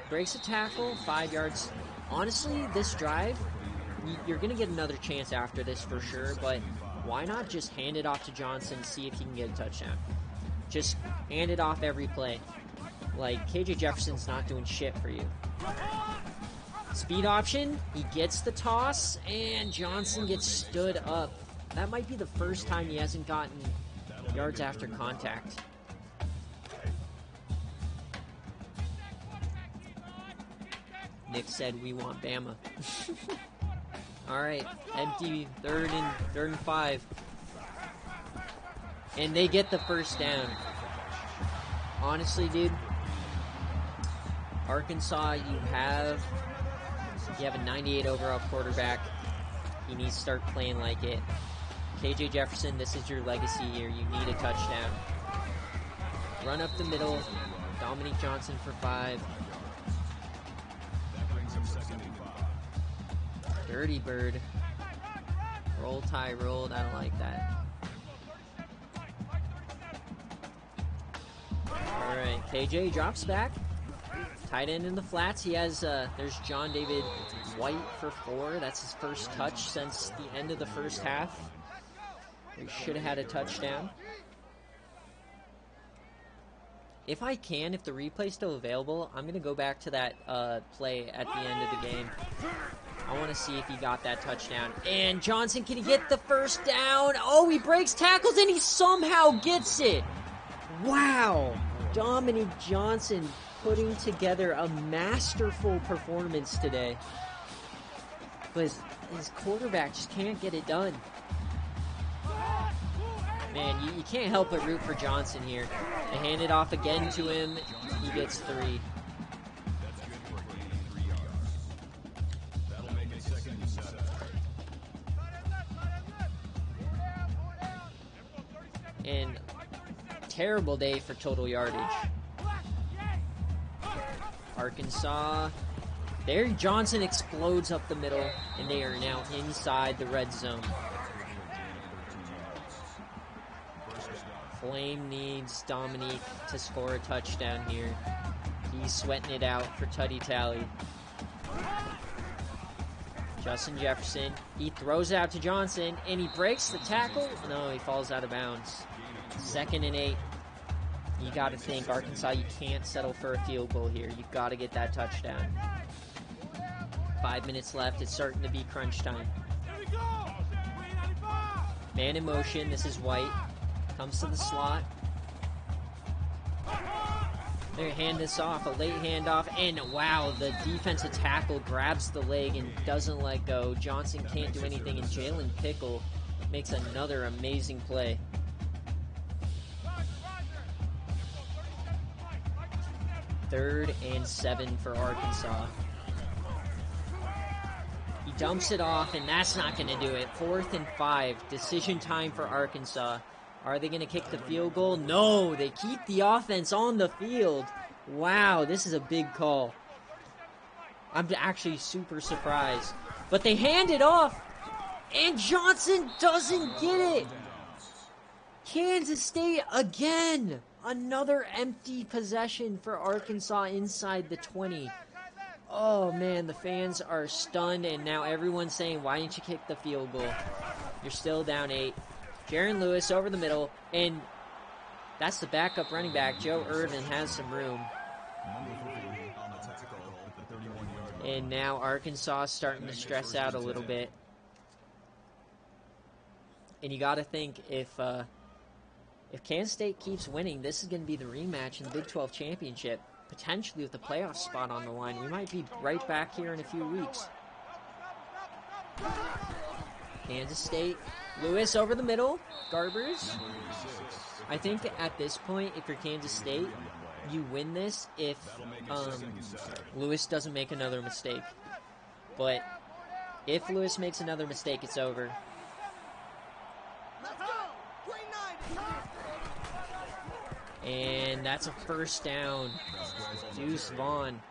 Breaks a tackle, 5 yards. Honestly, this drive, you're going to get another chance after this for sure, but why not just hand it off to Johnson, see if he can get a touchdown? Just hand it off every play. Like, KJ Jefferson's not doing shit for you. Speed option, he gets the toss, and Johnson gets stood up. That might be the first time he hasn't gotten yards after contact. Nick said we want Bama. Alright, empty third and 5. And they get the first down. Honestly, dude, Arkansas, you have a 98 overall quarterback. He needs to start playing like it. KJ Jefferson, this is your legacy year. You need a touchdown. Run up the middle. Dominique Johnson for 5. Dirty Bird. Roll, tie, rolled. I don't like that. Alright, KJ drops back. Tight end in the flats. He has, there's John David White for 4. That's his first touch since the end of the first half. He should have had a touchdown. If I can, if the replay's still available, I'm going to go back to that play at the end of the game. I want to see if he got that touchdown. And Johnson, can he get the first down? Oh, he breaks tackles and he somehow gets it. Wow. Dominique Johnson putting together a masterful performance today. But his quarterback just can't get it done. Man, you can't help but root for Johnson here. They hand it off again to him. He gets 3. And terrible day for total yardage. Arkansas. There, Johnson explodes up the middle, and they are now inside the red zone. Flame needs Dominique to score a touchdown here. He's sweating it out for Tutty Tally. Justin Jefferson, he throws it out to Johnson, and he breaks the tackle. No, he falls out of bounds. 2nd and 8. You got to think, Arkansas, you can't settle for a field goal here. You've got to get that touchdown. 5 minutes left. It's starting to be crunch time. Man in motion. This is White. Comes to the slot. They hand this off, a late handoff, and wow, the defensive tackle grabs the leg and doesn't let go. Johnson can't do anything, and Jalen Pickle makes another amazing play. Third and 7 for Arkansas. He dumps it off, and that's not going to do it. 4th and 5, decision time for Arkansas. Are they going to kick the field goal? No, they keep the offense on the field. Wow, this is a big call. I'm actually super surprised. But they hand it off, and Johnson doesn't get it. Kansas State again. Another empty possession for Arkansas inside the 20. Oh, man, the fans are stunned, and now everyone's saying, why didn't you kick the field goal? You're still down 8. Jaren Lewis over the middle, and that's the backup running back. Joe Irvin has some room. And now Arkansas is starting to stress out a little bit. And you got to think, if Kansas State keeps winning, this is going to be the rematch in the Big 12 championship, potentially with the playoff spot on the line. We might be right back here in a few weeks. Kansas State, Lewis over the middle, Garbers. I think at this point, if you're Kansas State, you win this if Lewis doesn't make another mistake. But if Lewis makes another mistake, it's over. And that's a first down. Deuce Vaughn.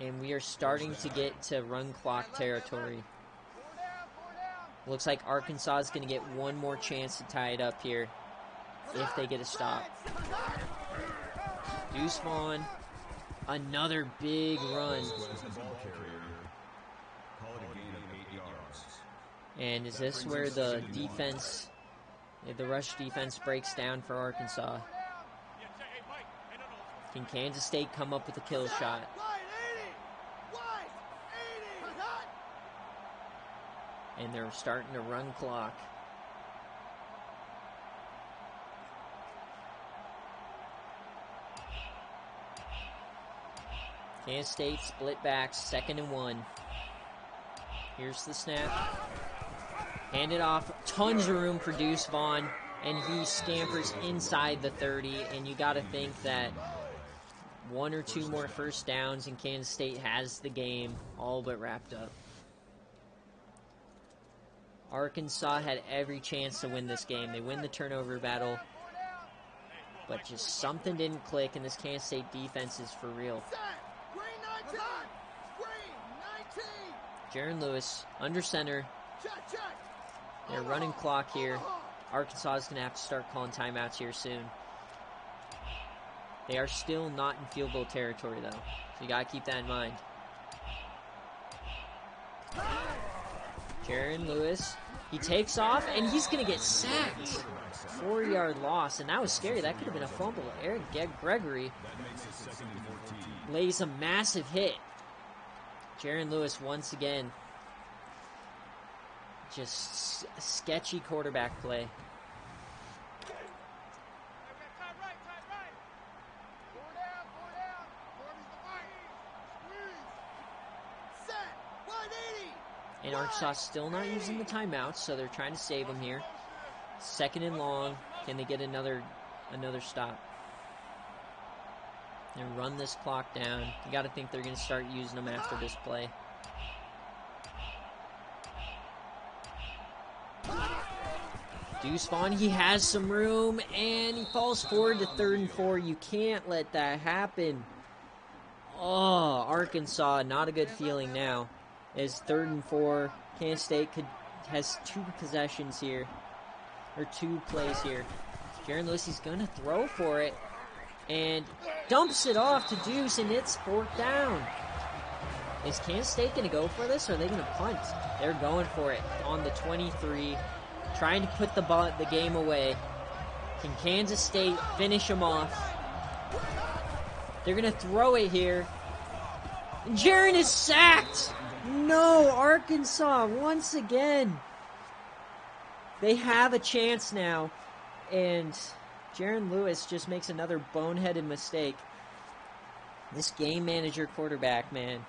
And we are starting to get to run clock territory. Looks like Arkansas is going to get one more chance to tie it up here if they get a stop. Deuce Vaughn, another big run. And is this where the defense, the rush defense breaks down for Arkansas? Can Kansas State come up with a kill shot? And they're starting to run clock. Kansas State split back, 2nd and 1. Here's the snap. Hand it off. Tons of room for Deuce Vaughn. And he scampers inside the 30. And you got to think that 1 or 2 more first downs and Kansas State has the game all but wrapped up. Arkansas had every chance to win this game. They win the turnover battle. But just something didn't click, and this Kansas State defense is for real. Jaren Lewis under center. They're running clock here. Arkansas is going to have to start calling timeouts here soon. They are still not in field goal territory, though. So you got to keep that in mind. Jaren Lewis, he takes off, and he's going to get sacked. 4-yard loss, and that was scary. That could have been a fumble. Eric Gregory lays a massive hit. Jaren Lewis once again. Just a sketchy quarterback play. And Arkansas still not using the timeouts, so they're trying to save them here. 2nd and long. Can they get another stop? And run this clock down. You got to think they're going to start using them after this play. Deuce Vaughn, he has some room, and he falls forward to 3rd and 4. You can't let that happen. Oh, Arkansas, not a good feeling now. It's 3rd and 4. Kansas State has 2 possessions here, or 2 plays here. Jaren Lewis, he's going to throw for it, and dumps it off to Deuce, and it's 4th down. Is Kansas State going to go for this, or are they going to punt? They're going for it on the 23, trying to put the game away. Can Kansas State finish them off? They're going to throw it here. Jaren is sacked! No, Arkansas, once again. They have a chance now, and Jaren Lewis just makes another boneheaded mistake. This game manager quarterback, man.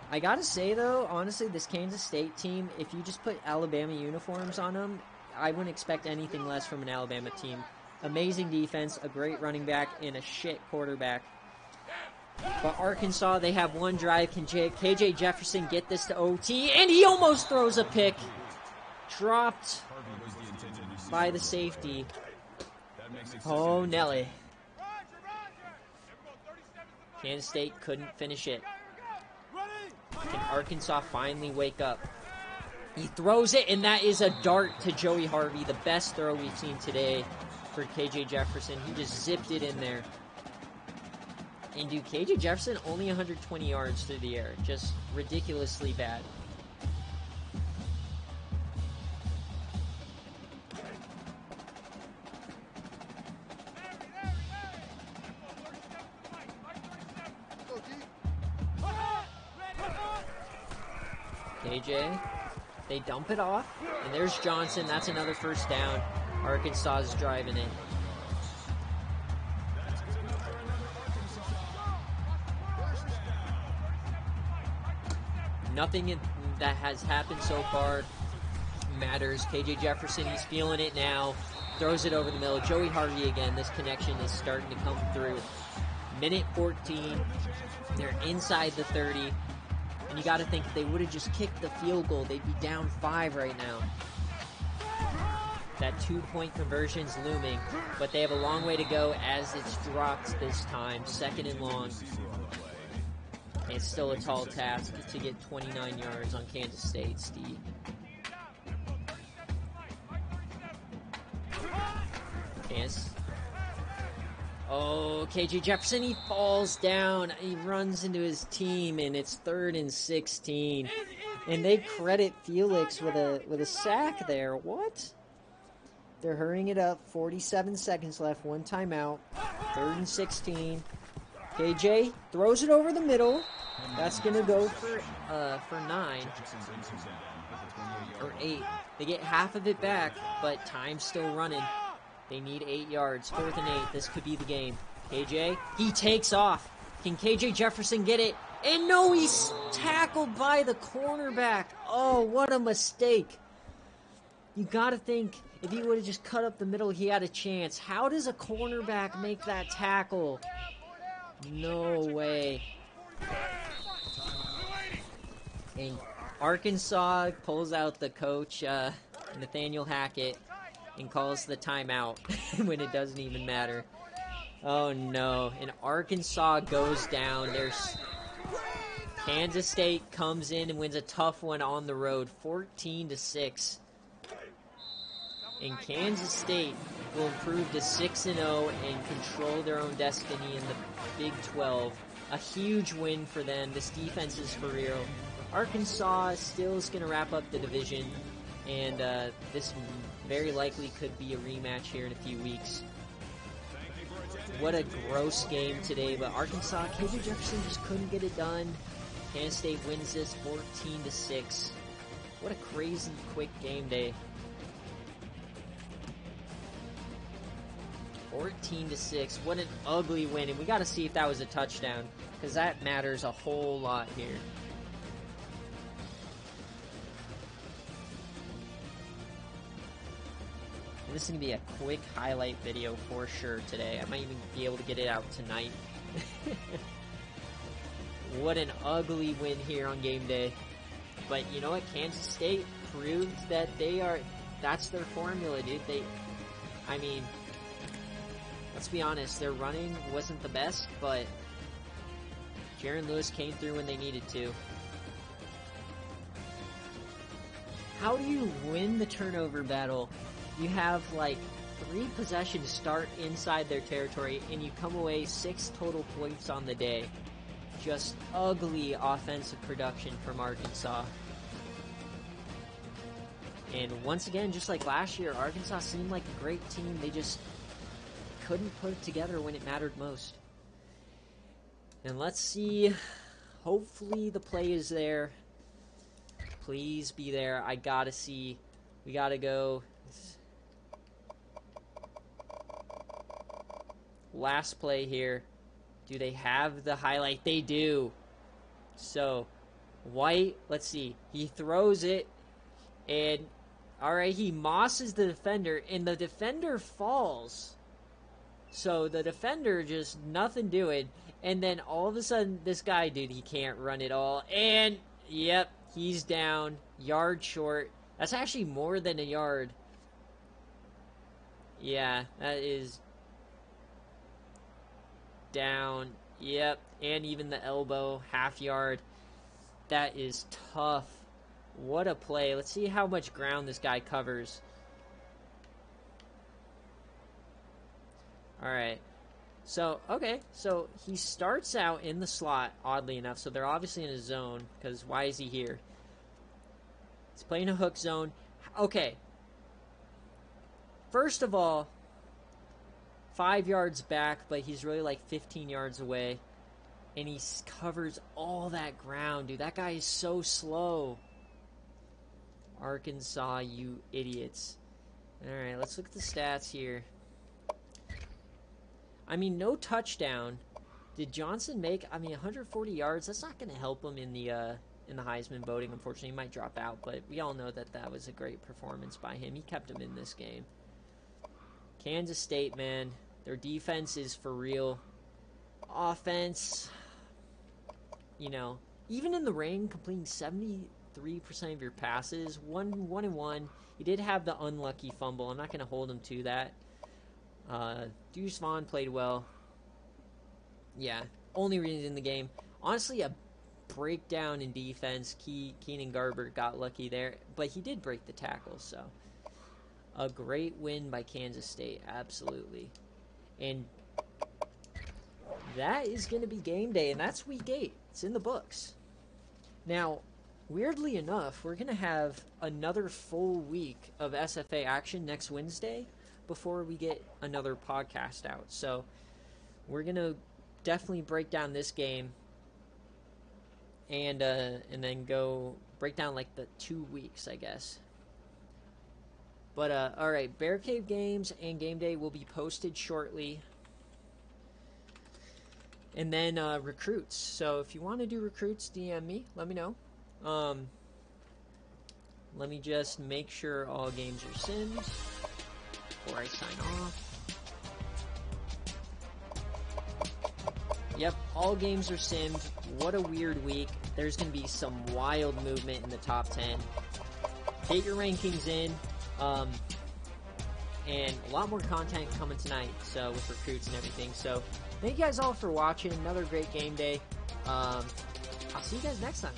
I gotta say, though, honestly, this Kansas State team, if you just put Alabama uniforms on them, I wouldn't expect anything less from an Alabama team. Amazing defense, a great running back, and a shit quarterback. But Arkansas, they have one drive. Can KJ Jefferson get this to OT? And he almost throws a pick. Dropped by the safety. Oh, Nelly. Kansas State couldn't finish it. Can Arkansas finally wake up? He throws it, and that is a dart to Joey Harvey. The best throw we've seen today for KJ Jefferson. He just zipped it in there. And dude, KJ Jefferson only 120 yards through the air. Just ridiculously bad. KJ, they dump it off, and there's Johnson. That's another first down. Arkansas is driving it. Nothing that has happened so far matters. KJ Jefferson, he's feeling it now. Throws it over the middle. Joey Harvey again. This connection is starting to come through. Minute 14. They're inside the 30. And you got to think if they would have just kicked the field goal, they'd be down 5 right now. That 2-point conversion's looming, but they have a long way to go as it's dropped this time. 2nd and long. It's still a tall task to get 29 yards on Kansas State, Steve. Yes. Oh, KJ Jefferson, he falls down. He runs into his team, and it's 3rd and 16. And they credit Felix with a sack there. What? They're hurrying it up. 47 seconds left. 1 timeout. 3rd and 16. KJ throws it over the middle. That's going to go for 9 or 8. They get half of it back, but time's still running. They need 8 yards. 4th and 8. This could be the game. KJ, he takes off. Can KJ Jefferson get it? And no, he's tackled by the cornerback. Oh, what a mistake. You got to think if he would have just cut up the middle, he had a chance. How does a cornerback make that tackle? No way. And Arkansas pulls out the coach, Nathaniel Hackett, and calls the timeout when it doesn't even matter. Oh no. And Arkansas goes down. There's Kansas State comes in and wins a tough one on the road, 14-6. And Kansas State will improve to 6-0 and control their own destiny in the Big 12. A huge win for them. This defense is for real. Arkansas still is going to wrap up the division, and this very likely could be a rematch here in a few weeks. What a gross game today, but Arkansas, KJ Jefferson just couldn't get it done. Kansas State wins this 14-6. What a crazy quick game day. 14-6. What an ugly win, and we got to see if that was a touchdown, because that matters a whole lot here. This is going to be a quick highlight video for sure today. I might even be able to get it out tonight. What an ugly win here on game day. But you know what? Kansas State proved that that's their formula, dude. I mean, let's be honest, their running wasn't the best, but Jaren Lewis came through when they needed to. How do you win the turnover battle? You have like 3 possessions start inside their territory, and you come away 6 total points on the day. just ugly offensive production from Arkansas. And once again, just like last year, Arkansas seemed like a great team. They just couldn't put it together when it mattered most. And let's see. Hopefully the play is there. Please be there. I gotta see. We gotta go. Last play here. Do they have the highlight? They do. So, White, let's see. He throws it. And, alright, he mosses the defender. And the defender falls. So, the defender just nothing doing. And then all of a sudden, this guy, dude, he can't run it all. And, yep, he's down. Yard short. That's actually more than a yard. Yeah, that is down. Yep, and even the elbow, half yard. That is tough. What a play. Let's see how much ground this guy covers. Alright. So, okay. So, he starts out in the slot, oddly enough. So, they're obviously in a zone, because why is he here? He's playing a hook zone. Okay. First of all, 5 yards back, but he's really like 15 yards away. And he covers all that ground, dude. That guy is so slow. Arkansas, you idiots. Alright, let's look at the stats here. I mean, no touchdown. Did Johnson make, 140 yards? That's not going to help him in the Heisman voting. Unfortunately, he might drop out, but we all know that that was a great performance by him. He kept him in this game. Kansas State, man. Their defense is for real. Offense, you know, even in the rain, completing 73% of your passes, 1-1. He did have the unlucky fumble. I'm not going to hold him to that. Deuce Vaughn played well. Yeah, only reason in the game. Honestly, a breakdown in defense. Keenan Garber got lucky there, but he did break the tackle, so a great win by Kansas State, absolutely. And that is going to be game day, and that's week 8. It's in the books. Now, weirdly enough, we're going to have another full week of SFA action next Wednesday before we get another podcast out. So we're going to definitely break down this game and then go break down like the 2 weeks, I guess. But, all right, BearCave games and game day will be posted shortly. And then recruits. So if you want to do recruits, DM me. Let me know. Let me just make sure all games are simmed before I sign off. Yep, all games are simmed. What a weird week. There's going to be some wild movement in the top 10. Get your rankings in. And a lot more content coming tonight, so with recruits and everything. So thank you guys all for watching. Another great game day. I'll see you guys next time.